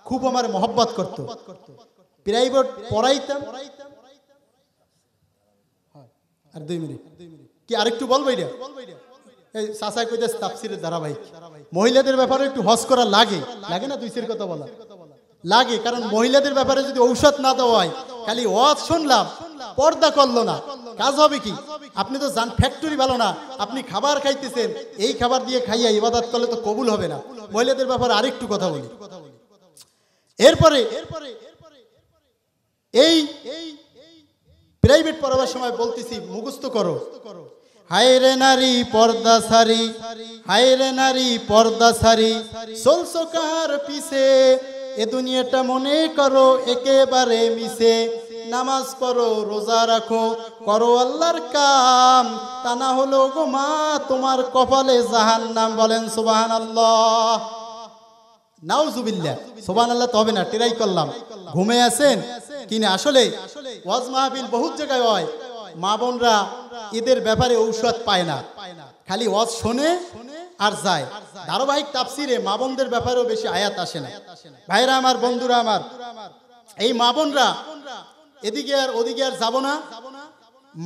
খুব আমার মহব্বত করতো, প্রাইভেট পড়াইতাম। আর 2 মিনিট কি আরেকটু বলবো? এটা এই চাচা কইতে তাফসীরের ধারাবাহিক। মহিলাদের ব্যাপারে একটু হজ করা লাগে, লাগে না? 2 কথা বলা লাগে, কারণ মহিলাদের ব্যাপারে যদি ঔষধ না দেওয়া হয়, খালি ওয়াজ শুনলাম, পর্দা করলো না, কাজ হবে কি? আপনি তো জান ফ্যাক্টরি ভালো না, আপনি খাবার খাইতেছেন, এই খাবার দিয়ে খাইয়া ইবাদত করলে তো কবুল হবে না। মহিলাদের ব্যাপারে আরেকটু কথা বলি। এরপরে এই প্রাইভেট পড়াবার সময় বলতেছি, মুখস্থ করো, হায়রে নারী পর্দা সারি, হায়রে নারী পর্দা সারি, চলছো কার পিছে, এ দুনিয়াটা মনে করো একেবারে মিছে, নামাজ পড়ো, রোজা রাখো, করো আল্লাহর কাম, তা না হলো গো মা তোমার কপালে জাহান্নাম। বলেন সুবহানাল্লাহ, নাউজুবিল্লাহ। সুবহানাল্লাহ তো হবে না, ট্রাই করলাম। ঘুমে আছেন কিনা? আসলে ওয়াজ মাহফিল বহুত জায়গায় হয়, মা বোনরা এদের ব্যাপারে ঔষধ পায় না, খালি ওয়াজ শোনে আর যায়। ধারাবাহিক তাফসিরে মা বোনদের ব্যাপারেও বেশি আয়াত আসে না। ভাইরা আমার, বন্ধুরা আমার, এই মা বোনরা এদিকে আর ওদিকে আর যাব না।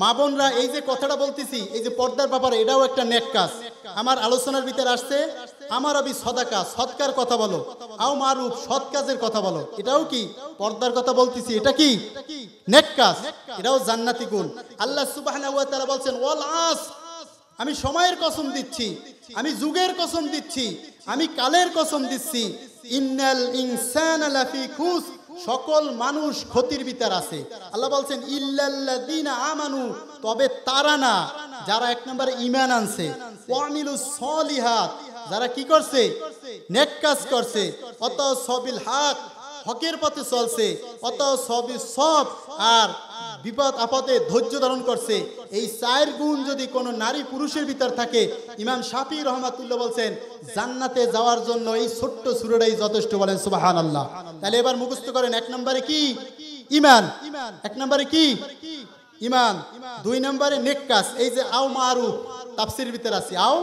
মা বোনরা এই যে কথাটা বলতেছি, এই যে পর্দার ব্যাপারে, এটাও একটা নেক কাজ। আমার আলোচনার ভিতরে আসছে, আমার আবি সদাকা, সৎকার কথা বলো, আও মারুফ, সৎ কাজের কথা বলো, এটাও কি পর্দার কথা বলতেছি, এটা কি নেক কাজ, এটাও জান্নাতি গুণ। আল্লাহ সুবহানাহু ওয়া তাআলা বলছেন, ওয়াল আস, আমি সময়ের কসম দিচ্ছি, আমি যুগের কসম দিচ্ছি, আমি কালের কসম দিচ্ছি, ইন্নাল ইনসানা লাফি খুস, সকল মানুষ ক্ষতির ভিতর আছে। আল্লাহ বলছেন ইল্লাল্লাযীনা আমানু, তবে তারা না যারা 1 নম্বরে ঈমান আনছে, ওয়ামিলুস সলিহাত, যারা কি করছে? নেক কাজ করছে, অতাওয়াসাউ বিল হক, হকের পথে চলছে, অতাওয়াসাউ বিস সবর, আর বিপদ আপদে ধৈর্য ধারণ করছে, এই 4 গুণ যদি কোনো নারী পুরুষের ভিতর থাকে, ইমাম শাফি রহমাতুল্লাহ বলছেন জান্নাতে যাওয়ার জন্য এই ছোট্ট সূরাটাই যথেষ্ট। বলেন সুবহানাল্লাহ। তাহলে এবার মুখস্থ করেন, 1 নম্বরে কি? ঈমান। 1 নম্বরে কি? ঈমান। 2 নম্বরে নেক কাজ। এই যে আও মারুফ, তাফসীরের ভিতর আছে আও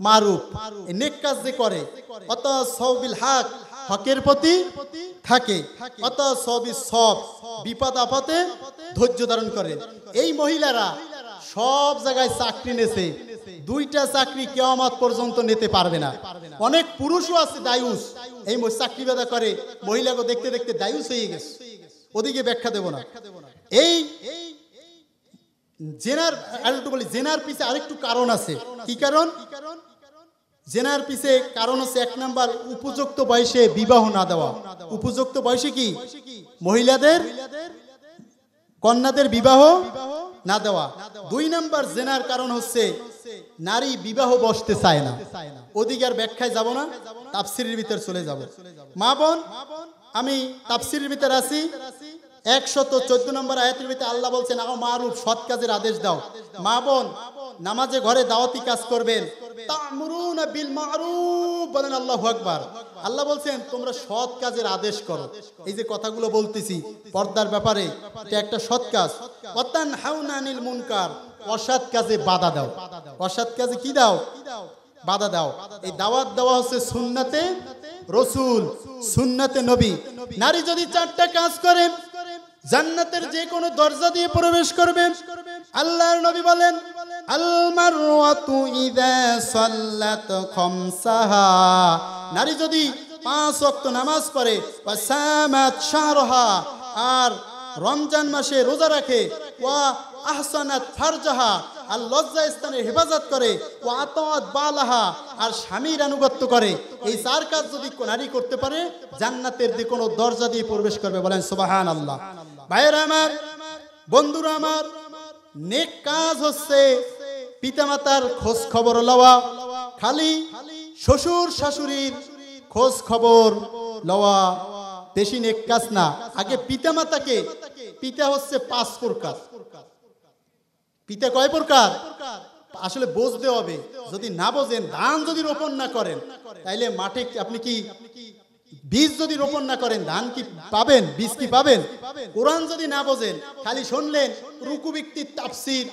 মারুফ, এই নেক কাজ যে করে, অত সওবিল হক, হকের প্রতি থাকে, অত সবিস সব, বিপদ আপদে ধৈর্য ধারণ করে। এই মহিলারা সব জায়গায় চাকরি নেছে, 2টা চাকরি কিয়ামত পর্যন্ত নিতে পারবে না। অনেক পুরুষও আছে দায়ুস, এই চাকরি বাদা করে, মহিলাকে দেখতে দেখতে দায়ুস হয়ে গেছে। ওদিকে ব্যাখ্যা দেব না। এই জেনার, আরেকটু বলি, জেনার পিছে আরেকটু কারণ আছে। কি কারণ? জেনার পিছে কারণ হচ্ছে 1 নাম্বার উপযুক্ত বয়সে বিবাহ না দেওয়া। উপযুক্ত বয়সে কি? মহিলাদের, কন্যাদের বিবাহ না দেওয়া। 2 নাম্বার জেনার কারণ হচ্ছে নারী বিবাহ বসতে চায় না। ওদিকে আর ব্যাখ্যায় যাব না, তাফসীরের ভিতর চলে যাব। মা বোন, আমি তাফসীরের ভিতর আছি, 114 নম্বর আয়াতের ভিতরে আল্লাহ বলছেন আও মারুফ, সৎ কাজের আদেশ দাও। মা বোন নামাজে ঘরে দাওয়াতি কাজ করবেন, তা'মুরুনা বিল মারুফ, বলেন আল্লাহু আকবার। আল্লাহ বলছেন তোমরা সৎ কাজের আদেশ করো। এই যে কথাগুলো বলতেছি পর্দার ব্যাপারে, এটা একটা সৎ কাজ। ওয়া তানহাউনা আনিল মুনকার, অসৎ কাজে বাধা দাও। অসৎ কাজে কি দাও? বাধা দাও। এই দাওয়াত দেওয়া হচ্ছে সুন্নাতে রাসূল, সুন্নাতে নবী। নারী যদি 4টা কাজ করে জান্নাতের যে কোনো দরজা দিয়ে প্রবেশ করবে। আল্লাহর নবী বলেন আল মারওয়াতু ইযা সাল্লাত খামসাহা, নারী যদি 5 ওয়াক্ত নামাজ পড়ে, ওয়া সামাত শাহরহা, আর রমজান মাসে রোজা রাখে, ওয়া আহসানাত ফারজাহা, আর লজ্জা স্থানে হেফাজত করে, ওয়া আতাত বালাহা, আর স্বামীর আনুগত্য করে, এই 4 কাজ যদি নারী করতে পারে জান্নাতের যে কোনো দরজা দিয়ে প্রবেশ করবে। বলেন সুবহানাল্লাহ। ভাইয়েরা আমার, বন্ধুরা আমার, নেক কাজ হচ্ছে পিতামাতার খোঁজ খবর লওয়া। খালি শ্বশুর শাশুড়ির খোঁজ খবর লওয়া বেশি নেক কাজ না। আগে পিতামাতাকে, পিতা হচ্ছে 5 প্রকার। পিতা কয় প্রকার? আসলে বুঝতে হবে। যদি না বোঝেন, ধান যদি রোপণ না করেন, তাইলে মাঠে আপনি কি বীজ যদি রোপণ না করেন ধান কি পাবেন? বীজ কি পাবেন? কোরআন যদি না বোঝেন, খালি শুনলেন রুকু ভিত্তিক তাফসীর,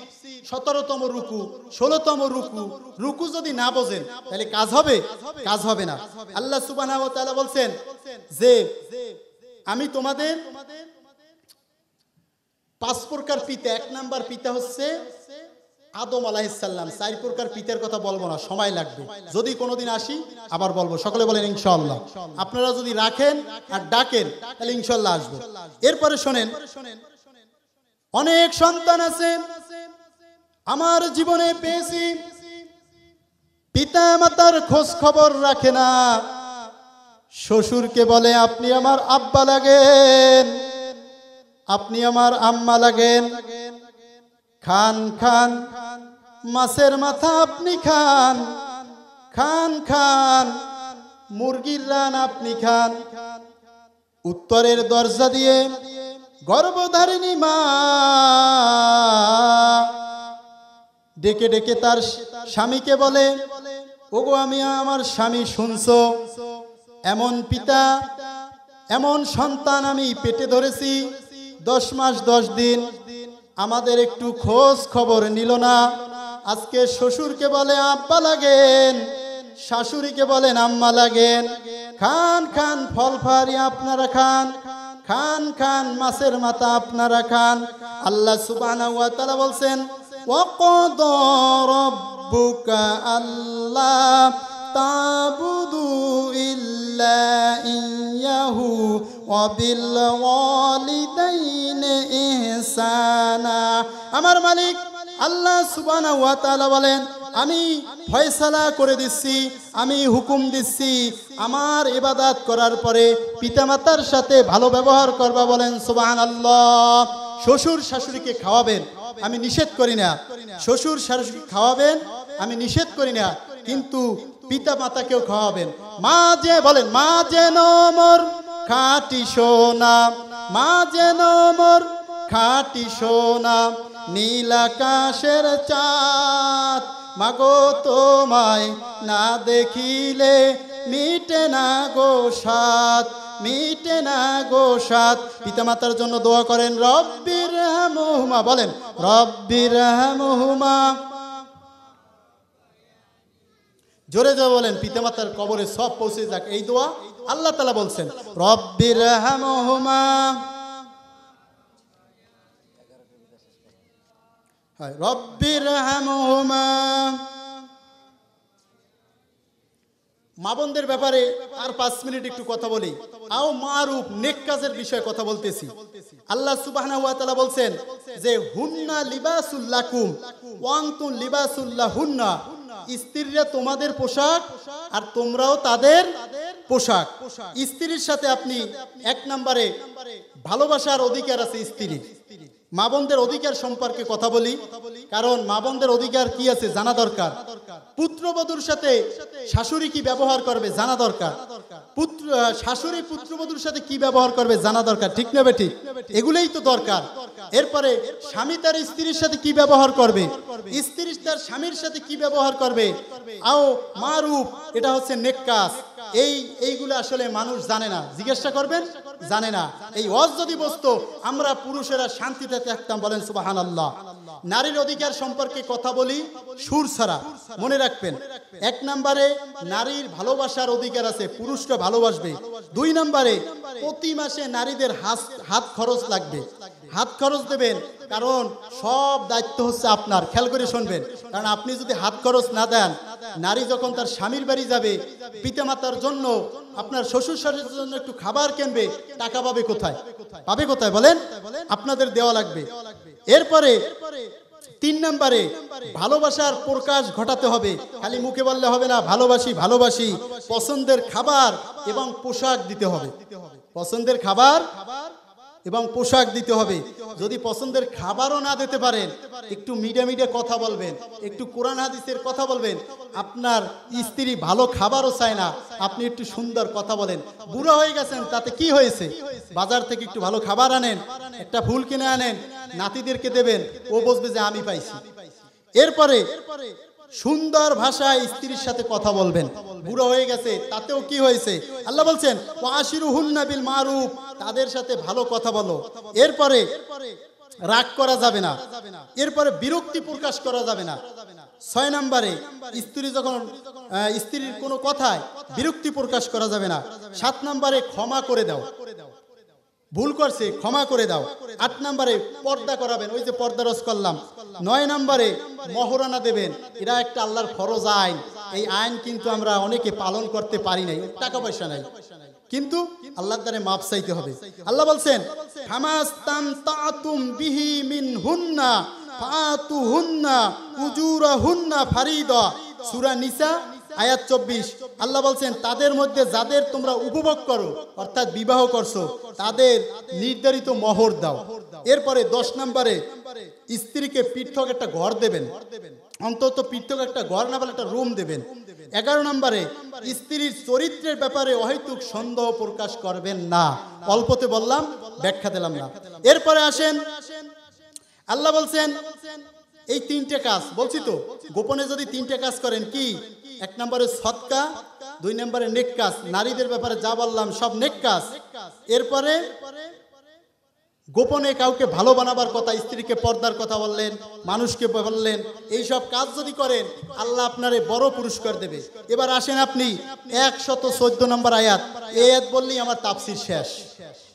17তম রুকু, 16তম রুকু, রুকু যদি না বোঝেন তাহলে কাজ হবে? কাজ হবে না। আল্লাহ সুবহানাহু ওয়া তাআলা বলছেন যে আমি তোমাদের 5 প্রকার পিতা। 1 নাম্বার পিতা হচ্ছে আদম আলাইহিস সালাম। 4 প্রকার পিতার কথা বলবো না, সময় লাগবে। যদি কোনোদিন আসি আবার বলবো। সকলে বলেন ইনশাআল্লাহ। আপনারা যদি রাখেন আর ডাকেন তাহলে ইনশাআল্লাহ আসবো। এরপরে শোনেন, অনেক সন্তান আছে আমার জীবনে পেয়েছি, পিতা মাতার খোঁজ খবর রাখে না। শ্বশুরকে বলে আপনি আমার আব্বা লাগেন, আপনি আমার আম্মা লাগেন। খান খান মাছের মাথা আপনি খান, খান খান মুরগির রান আপনি খান। উত্তরের দরজা দিয়ে গর্ভধারিণী মা ডেকে ডেকে তার স্বামীকে বলে ওগো আমি আমার স্বামী, শুনছো? এমন পিতা, এমন সন্তান আমি পেটে ধরেছি 10 মাস 10 দিন, আমাদের একটু খোঁজ খবর নিল না। আজকে শ্বশুরকে বলে আব্বা লাগেন, শাশুড়িকে বলেন আম্মা লাগেন। খান খান ফল ফারি আপনারা খান, খান খান মাছের মাথা আপনারা খান। আল্লাহ সুবহানাহু ওয়া তাআলা বলছেন ওয়াকাদা রাব্বুকা আল্লা তা'বুদু ইল্লা ইয়্যাহু ওয়া বিল ওয়ালিদাইনি ইহসানা। আমার মালিক আল্লাহ সুবহানাহু ওয়া তাআলা বলেন আমি ফয়সালা করে দিচ্ছি, আমি হুকুম দিচ্ছি, আমার ইবাদত করার পরে পিতামাতার সাথে ভালো ব্যবহার করবা। বলেন সুবহানাল্লাহ। শ্বশুর শাশুড়িকে খাওয়াবেন, আমি নিষেধ করি না। শ্বশুর শাশুড়ি খাওয়াবেন, আমি নিষেধ করি না, কিন্তু পিতা মাতাকেও খাওয়াবেন। মা যে বলেন মা যেন মোর খাঁটি সোনা, মা যেন মোর খাঁটি সোনা নীল আকাশের চাঁদ, মাগো তোমায় না দেখিলে মিটে না গো সাত, মিটে না গো সাত। পিতামাতার জন্য দোয়া করেন, রব্বির রহমহুমা, বলেন রব্বির রহমহুমা। জোরে জোরে বলেন, পিতামাতার কবরে সব পৌঁছে যাক এই দোয়া আল্লাহ তাআলা বলছেন, রব্বির রহমহুমা, রব্বির রহমহুমা। মা বোনদের ব্যাপারে আর 5 মিনিট একটু কথা বলি। আও মারুফ, নেক কাজের বিষয়ে কথা বলতেছি। আল্লাহ সুবহানাহু ওয়া তাআলা বলছেন যে হুন্না লিবাসুল লাকুম ওয়া আনতুম লিবাসুল লাহুন্না, স্ত্রীরা তোমাদের পোশাক আর তোমরাও তাদের পোশাক। স্ত্রীর সাথে আপনি 1 নম্বরে ভালোবাসার অধিকার আছে স্ত্রীর। মা বোনদের অধিকার সম্পর্কে কথা বলি, কারণ মা বোনদের অধিকার কি আছে জানা দরকার। পুত্রবধূর সাথে শাশুড়ি কি ব্যবহার করবে জানা দরকার। শাশুড়ি পুত্রবধূর সাথে কি ব্যবহার করবে জানা দরকার, ঠিক না বেঠিক? এগুলোই তো দরকার। এরপরে স্বামী তার স্ত্রীর সাথে কি ব্যবহার করবে, স্ত্রী তার স্বামীর সাথে কি ব্যবহার করবে। আও মারুফ, এটা হচ্ছে নেক কাজ। এইগুলো আসলে মানুষ জানে না, জিজ্ঞাসা করবেন, জানে না। এই ওয়াজ যদি বসতো আমরা পুরুষেরা শান্তিতে থাকতাম, বলেন সুবহানাল্লাহ। নারীর অধিকার সম্পর্কে কথা বলি সুর ছাড়া, মনে রাখবেন। 1 নম্বরে নারীর ভালোবাসার অধিকার আছে, পুরুষরা ভালোবাসবে। 2 নম্বরে প্রতি মাসে নারীদের হাত খরচ লাগবে, হাত খরচ দেবেন, কারণ সব দায়িত্ব হচ্ছে আপনার। খেয়াল করে শুনবেন, কারণ আপনি যদি হাত খরচ না দেন, নারী যখন তার স্বামীর বাড়ি যাবে, পিতামাতার জন্য, আপনার শ্বশুর শাশুড়ির জন্য একটু খাবার কিনবে, টাকা পাবে কোথায়? পাবে কোথায় বলেন? আপনাদের দেওয়া লাগবে। এরপরে 3 নম্বরে ভালোবাসার প্রকাশ ঘটাতে হবে। খালি মুখে বললে হবে না ভালোবাসি ভালোবাসি, পছন্দের খাবার এবং পোশাক দিতে হবে। পছন্দের খাবার এবং পোশাক দিতে হবে। যদি পছন্দের খাবারও না দিতে পারেন, একটু মিডিয়া কথা বলবেন, একটু কোরআন হাদিসের কথা বলবেন। আপনার স্ত্রী ভালো খাবারও চায় না, আপনি একটু সুন্দর কথা বলেন। বুড়া হয়ে গেছেন, তাতে কি হয়েছে? বাজার থেকে একটু ভালো খাবার আনেন, একটা ফুল কিনে আনেন, নাতিদেরকে দেবেন, ও বুঝবে যে আমি পাইছি। এরপরে সুন্দর ভাষায় স্ত্রীর সাথে কথা বলবেন। বুড়ো হয়ে গেছে, তাতেও কি হয়েছে? আল্লাহ বলছেন ওয়াশিরুহুন্না বিল মারুফ, তাদের সাথে ভালো কথা বলো। এরপরে রাগ করা যাবে না, এরপরে বিরক্তি প্রকাশ করা যাবে না। 6 নম্বরে স্ত্রী যখন স্ত্রীর কোনো কথায় বিরক্তি প্রকাশ করা যাবে না। 7 নম্বরে ক্ষমা করে দাও, ভুল করছে ক্ষমা করে দাও। 8 নম্বরে পর্দা করাবেন, ওই যে পর্দা রস করলাম। 9 নম্বরে মহরানা দেবেন, এটা একটা আল্লাহর ফরজ আইন। এই আইন কিন্তু আমরা অনেকে পালন করতে পারি নাই, টাকা পয়সা নাই, কিন্তু আল্লাহর দ্বারে মাপ চাইতে হবে। আল্লাহ বলছেন ফামাস্তামতাতুম বিহি মিনহুন্না ফাতুহুন্না উজুরাহুন্না ফারিদা, সূরা নিসা আয়াত 24। আল্লাহ বলছেন তাদের মধ্যে যাদের তোমরা উপভোগ করো, অর্থাৎ বিবাহ করছো, তাদের নির্ধারিত মোহর দাও। এরপরে 10 নম্বরে স্ত্রীকে পৃথক একটা ঘর দেবেন, অন্তত পৃথক একটা ঘর না বলে একটা রুম দেবেন। 11 নম্বরে স্ত্রীর চরিত্রের ব্যাপারে অহেতুক সন্দেহ প্রকাশ করবেন না। অল্পতে বললাম, ব্যাখ্যা দিলাম না। এরপরে আসেন, আল্লাহ বলছেন এই 3টে কাজ বলছি তো, গোপনে যদি 3টে কাজ করেন, কি? 1 নম্বরে সদকা, 2 নম্বরে নেক কাজ। নারীদের ব্যাপারে যা বললাম সব নেক কাজ। এরপরে গোপনে কাউকে ভালো বানাবার কথা, স্ত্রীকে পর্দার কথা বললেন, মানুষকে বললেন, এই সব কাজ যদি করেন আল্লাহ আপনারে বড় পুরস্কার দেবে। এবার আসেন আপনি 114 নম্বর আয়াত, এই আয়াত বললেই আমার তাফসীর শেষ।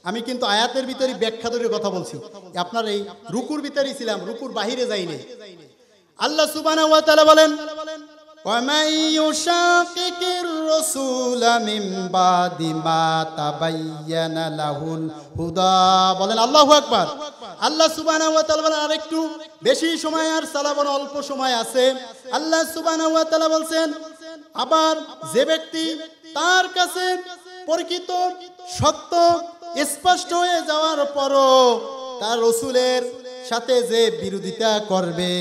আমি কিন্তু আয়াতের ভিতরে ব্যাখ্যা ধরে কথা বলছি, আপনার এই রুকুর ভিতরেই ছিলাম, রুকুর বাহিরে যাইনি। আল্লাহ সুবহানাহু ওয়া তাআলা বলেন وَمَن يُشَاقِقِ الرَّسُولَ مِن بَعْدِ مَا تَبَيَّنَ لَهُ الْهُدَى, বলেন আল্লাহু আকবার। আল্লাহ সুবহানাহু ওয়া তাআলা বলেন, আরেকটু বেশি সময় আর সালাবন অল্প সময় আছে। আল্লাহ সুবহানাহু ওয়া তাআলা বলছেন, আবার যে ব্যক্তি তার কাছে পরিচিত সত্য স্পষ্ট হয়ে যাওয়ার পরও তার রাসূলের সাথে যে বিরোধিতা করবে,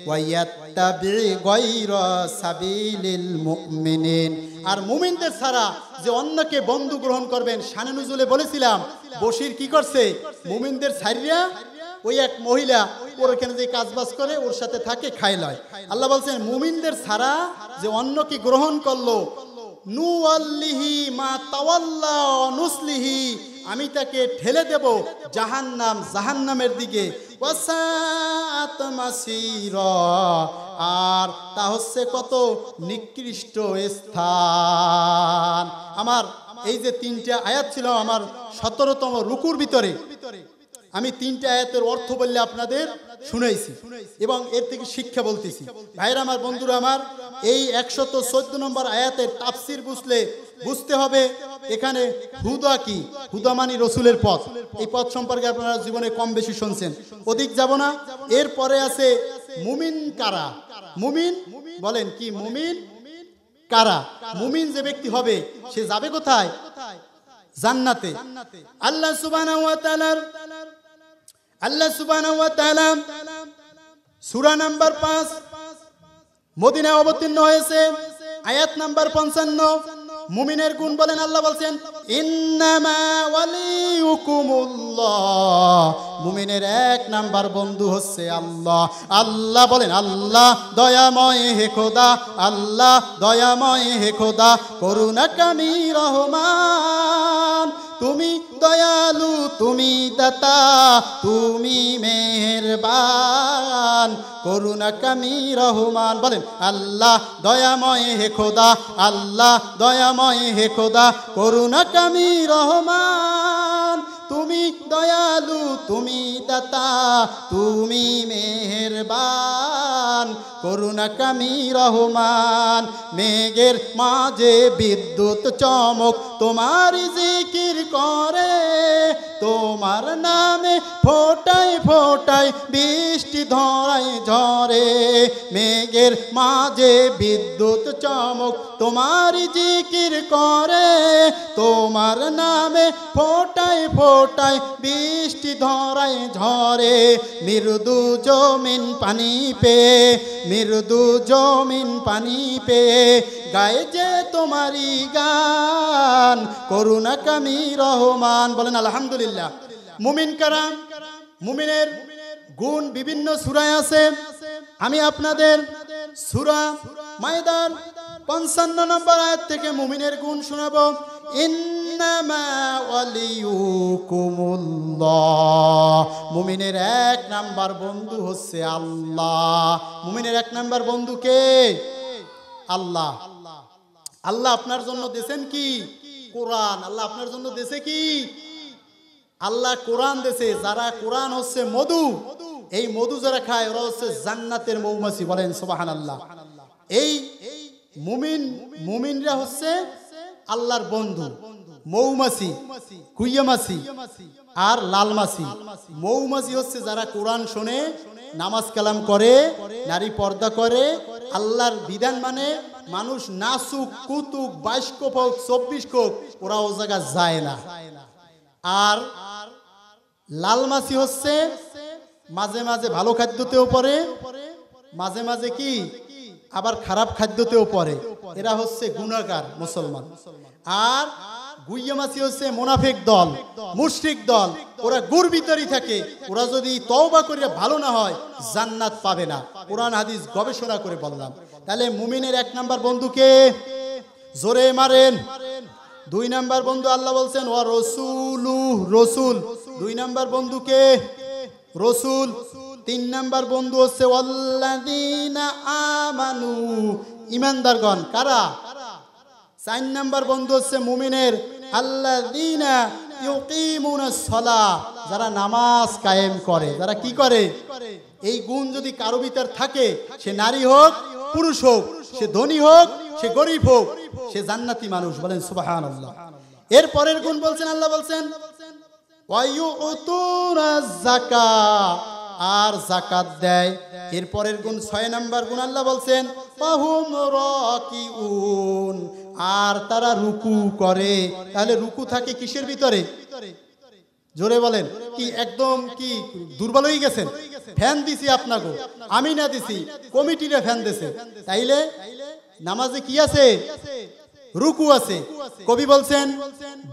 ওয়ায়াত্তাবি গায়রা সাবিলিল মুমিনিন, আর মুমিনদের ছাড়া যে অন্যকে বন্ধু গ্রহণ করবেন। শানে নুজুলে বলেছিলাম বশির কি করছে, মুমিনদের ছাড়িয়া ওই এক মহিলা ওর এখানে যে কাজবাজ করে ওর সাথে থাকে খায় লয়। আল্লাহ বলছেন মুমিনদের ছাড়া যে অন্য কি গ্রহণ করলো, নুওয়াল্লিহি মা তাওয়াল্লা নুসলিহি, আমি তাকে ঠেলে দেব জাহান্নাম, জাহান্নামের দিকে, ওয়াসাআত মাসীরা, আর তা হচ্ছে কত নিকৃষ্ট স্থান। আমার এই যে তিনটা আয়াত ছিল আমার 17তম রুকুর ভিতরে, আমি তিনটা আয়াতের অর্থ বললে আপনাদের শুনাইছি এবং এর থেকে শিক্ষা বলতেছি। ভাইরা আমার, বন্ধুরা আমার, এই 114 নম্বর আয়াতের তাফসির বুঝতে হবে এখানে হুদা কি। হুদা মানে রসুলের পথ। এই পথ সম্পর্কে আপনারা জীবনে কম বেশি শুনছেন, অধিক যাব না। এরপরে আছে মুমিন কারা। মুমিন বলেন কি? মুমিন কারা? মুমিন যে ব্যক্তি হবে সে যাবে কোথায়? জান্নাতে। আল্লাহ সুবহানাহু ওয়া তাআলা সূরা নাম্বার 5 মদিনায় অবতীর্ণ হয়েছে, আয়াত নাম্বার 55। মুমিনের গুণ বলেন, আল্লাহ বলছেন ইন্নামা ওয়ালিয়ুকুমুল্লাহ, মুমিনের এক নাম্বার বন্ধু হচ্ছে আল্লাহ। আল্লাহ বলেন, আল্লাহ দয়াময় হে খোদা, আল্লাহ দয়াময় হে খোদা, করুণাকামী রহমান, তুমি দয়ালু, তুমি দাতা, তুমি মেহেরবান, করুণাকামী রহমান। বলেন আল্লাহ দয়াময় হে খোদা, আল্লাহ দয়াময় হে খোদা, করুণাকামী রহমান, তুমি দয়ালু, তুমি দাতা, তুমি মেহেরবান, করুণাকামী রহমান। মেঘের মাঝে বিদ্যুৎ চমক তোমার জিকির করে, তোমার নামে ফোটায় ফোটায় বৃষ্টি ধরায় ঝরে। মেঘের মাঝে বিদ্যুৎ চমক তোমার জিকির করে, তোমার নামে ফোটায় ফোটায় বৃষ্টি ধরায় ঝরে। মৃদু জমিন পানি পেয়ে, মৃদু জমিন পানি পেয়ে গায়ে যে তোমারই গান, করুণাকামী রহমান। বলেন আলহামদুলিল্লাহ। মুমিন কারা? মুমিনের গুণ বিভিন্ন সূরায় আছে। আমি আপনাদের সূরা মায়দার 55 নম্বর আয়াত থেকে মুমিনের গুণ শোনাবো। ইন্নামা ওয়ালিয়ুকুমুল্লাহ, মুমিনের এক নাম্বার বন্ধু হচ্ছে আল্লাহ। মুমিনের এক নাম্বার বন্ধু কে? আল্লাহ। আল্লাহ আপনার জন্য দেন কি? কোরআন। আল্লাহ আপনার জন্য দেছে কি? আল্লাহ কোরআন দেছে। যারা কোরআন হচ্ছে মধু, এই মধু যারা খায় ওরা হচ্ছে জান্নাতের মৌমাছি। বলেন সুবহানাল্লাহ। এই মুমিনরা হচ্ছে আল্লাহর বন্ধু। মৌমাছি, কুইয়ামাছি আর লালমাছি। মৌমাছি হচ্ছে যারা কোরআন শোনে, নামাজ কালাম করে, নারী পর্দা করে, আল্লাহর বিধান মানে, মানুষ নাচুক কুতুক 22 কোপ হোক 24 কোপ ওরা ও জায়গা যায় না। আর লালমাছি হচ্ছে মাঝে মাঝে ভালো খাদ্যতেও পড়ে, মাঝে মাঝে কি আবার খারাপ খাদ্যতেও পড়ে। এরা হচ্ছে গুনাহগার মুসলমান। আর গুইয়ামাছি হচ্ছে মুনাফিক দল, মুশরিক দল। ওরা গুর ভিতরই থাকে। ওরা যদি তওবা করে ভালো না হয় জান্নাত পাবে না। কোরআন হাদিস গবেষণা করে বললাম। তাহলে মুমিনের এক নাম্বার বন্ধুকে জোরে মারেন। 2 নাম্বার বন্ধু আল্লাহ বলছেন ওয়া রাসূলু, রসুল। 2 নাম্বার বন্ধুকে রসুল। 3 নাম্বার বন্ধু হচ্ছে ওয়াল্লাযীনা আমানু, ঈমানদারগণ। কারা? 4 নাম্বার বন্ধু হচ্ছে মুমিনের আল্লাযীনা ইউকিমুনাস সালাহ, যারা নামাজ কায়েম করে। যারা কি করে? এই গুণ যদি কারো ভিতর থাকে, সে নারী হোক পুরুষ হোক, সে ধনী হোক সে গরিব হোক, সে জান্নাতি মানুষ। বলেন সুবহানাল্লাহ। এর পরের গুণ বলছেন, আল্লাহ বলছেন ওয়া ইউতুনাজ যাকাত, আর যাকাত দেয়। এর পরের গুণ 6 নাম্বার গুণ আল্লাহ বলছেন ফাহুম রাকিউন, আর তারা রুকু করে। তাহলে রুকু থাকে কিসের ভিতরে? জোরে বলেন। কি একদম কি দুর্বল হয়ে গেছেন? ফ্যান দিছি আপনাকে, আমি না দিছি, কমিটিরে ফ্যান দিছে। তাইলে নামাজে কি আছে? রুকু আছে। কবি বলছেন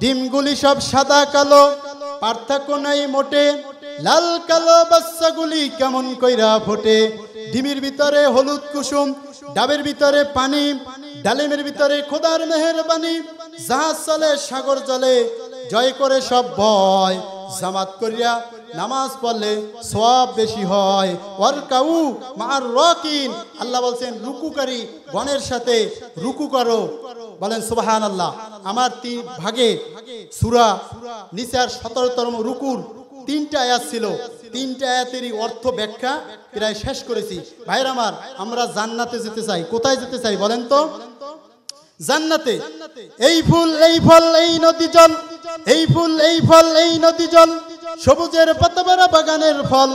ডিমগুলি সব সাদা কালো, পার্থক্য নাই মোটে, লাল কালো বাচ্চাগুলি কেমন কইরা ফোটে, ডিমের ভিতরে হলুদ কুসুম, ডাবের ভিতরে পানি, ডালিমের ভিতরে খোদার মেহেরবানি, জাহাজ চলে সাগর জলে, জয় করে সব ভয়, জামাত করিয়া নামাজ পড়লে সওয়াব বেশি হয়, ওয়ারকাউ মা'আর রাকিন, আল্লাহ বলছেন রুকুকারী গণের সাথে রুকু করো, বলেন সুবহানাল্লাহ। আমার 3 ভাগে সূরা নিসার 17তম রুকুর 3টা আয়াত ছিল, 3টা আয়াতেরই অর্থ ব্যাখ্যা প্রায় শেষ করেছি। ভাইরা আমার, আমরা জান্নাতে যেতে চাই। কোথায় যেতে চাই বলেন তো? জান্নাতে। এই ফুল এই ফল এই নদী জল, এই ফুল এই ফল এই নদী জল, সবুজের পাতাবারা বাগানের ফল,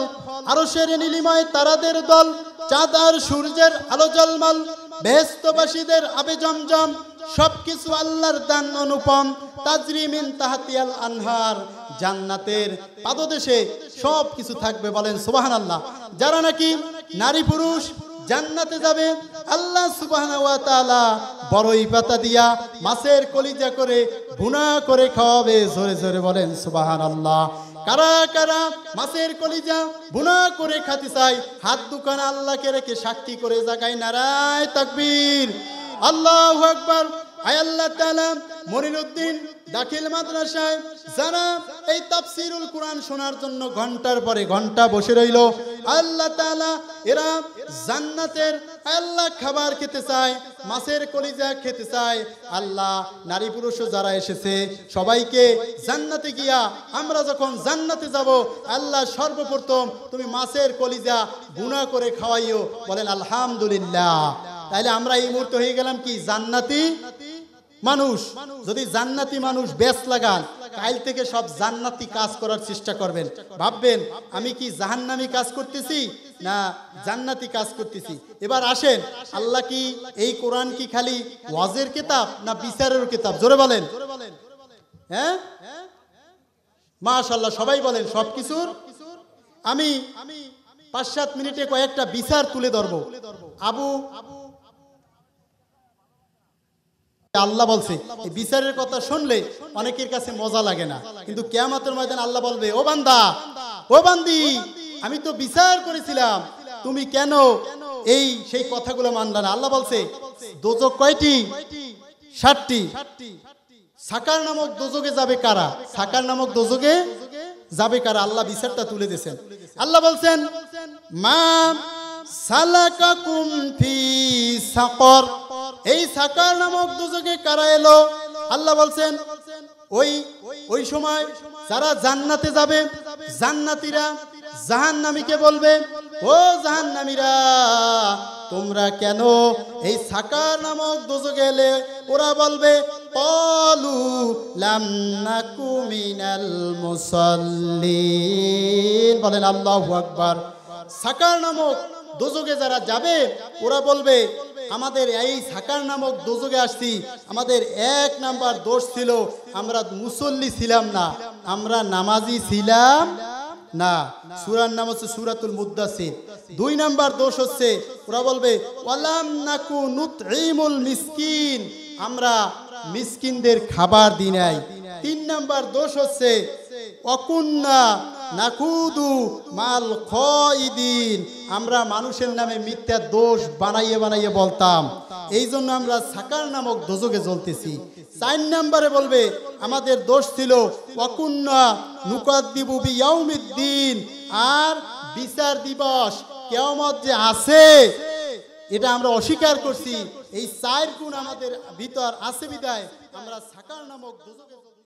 আরশের নীলিমায় তারাদের দল, চাঁদ আর সূর্যের আলো জলমল, বেহেশতবাসীদের আবে জমজম, সবকিছু আল্লাহর দান অনুপম, তাজরি মিন তাহতিয়াল আনহার, জান্নাতের পাদদেশে সবকিছু থাকবে, বলেন সুবহানাল্লাহ। যারা নাকি নারী পুরুষ জান্নাতে যাবে, আল্লাহ সুবহানাহু ওয়া তাআলা বড়ই পাতা দিয়া মাছের কলিজা করে ভুনা করে খাওয়াবে, জোরে জোরে বলেন সুবহানাল্লাহ। কারা কারা মাছের কলিজা ভুনা করে খেতে চাই, হাত দুখানা আল্লাহকে রেখে সাক্ষী করে জাগাই নারায়ে তাকবীর, আল্লাহু আকবার। আয় আল্লাহ তাআলা মনিরউদ্দিন দাখিল মাদ্রাসায় যারা এই তাফসীরুল কোরআন শোনার জন্য ঘন্টার পরে ঘন্টা বসে রইল, আল্লাহ তাআলা এরা জান্নাতের আল্লাহ খাবার খেতে চায়, মাছের কলিজা খেতে চায়। আল্লাহ নারী পুরুষও যারা এসেছে সবাইকে জান্নাতে গিয়া আমরা যখন জান্নাতে যাব, আল্লাহ সর্বপ্রথম তুমি মাছের কলিজা ভুনা করে খাওয়াইও, বলেন আলহামদুলিল্লাহ। তাইলে আমরা এই মুহূর্তে হয়ে গেলাম কি জান্নাতি মানুষ। যদি জান্নাতি মানুষ বেশ লাগান, কাল থেকে সব জান্নাতি কাজ করার চেষ্টা করবেন। ভাববেন আমি কি জাহান্নামী কাজ করতেছি না জান্নাতি কাজ করতেছি। এবার আসেন, আল্লাহ কি এই কোরআন কি খালি ওয়াজের কিতাব না বিচারের কিতাব? জোরে বলেন। হ্যাঁ মাশাআল্লাহ, সবাই বলেন সবকিছুর। আমি 5-7 মিনিটে কয়েকটা বিচার তুলে ধরবো। আল্লাহ বলছে এই বিচারের কথা শুনলে অনেকের কাছে মজা লাগে না, কিন্তু কিয়ামতের ময়দানে আল্লাহ বলবে, ও বান্দা ও বান্দি, আমি তো বিচার করেছিলাম, তুমি কেন এই সেই কথাগুলো মানলা না? আল্লাহ বলছে দোজক কয়টি? 7টি। সাকার নামক দোজকে যাবে কারা? সাকার নামক দোজকে যাবে কারা? আল্লাহ বিচারটা তুলে দিয়েছেন। আল্লাহ বলছেন মা সালাকাকুম ফি সাকর, এই সাকার নামক দোজকে কারা এলো? আল্লাহ বলছেন ওই সময় যারা জান্নাতে যাবে, জান্নাতীরা জাহান্নামীকে বলবে, ও জাহান্নামীরা তোমরা কেন এই সাকার নামক দোজকে এলে? ওরা বলবে ক্বালু লাম নাকু মিনাল মুসাল্লিন, বলেন আল্লাহু আকবার। সাকার নামক দোজকে যারা যাবে ওরা বলবে আমাদের এই সাকার নামক দোজকে আসছি, আমাদের 1 নাম্বার দোষ ছিল আমরা মুসল্লি ছিলাম না, আমরা নামাজি ছিলাম না। সূরার নাম হচ্ছে সূরাতুল মুদ্দাসির। 2 নাম্বার দোষ হচ্ছে ওরা বলবে ওয়ালাম নাকু নুতঈমুল মিসকিন, আমরা মিসকিনদের খাবার দিই নাই। 3 নাম্বার দোষ হচ্ছে অকুন্না নাকুদু মাল খাইদিন, আমরা মানুষের নামে মিথ্যা দোষ বানাইয়ে বানাইয়ে বলতাম, এই জন্য আমরা সাকার নামক দোজকে জ্বলতেছি। 4 নম্বরে বলবে আমাদের দোষ ছিল ওয়াকুন্না নুকাদ্দিবু বিয়াউমিদ্দিন, আর বিচার দিবস কিয়ামত যে আছে এটা আমরা অস্বীকার করছি। এই 4 গুণ আমাদের ভিতর আছে বিদায় আমরা সাকার নামক দোজকে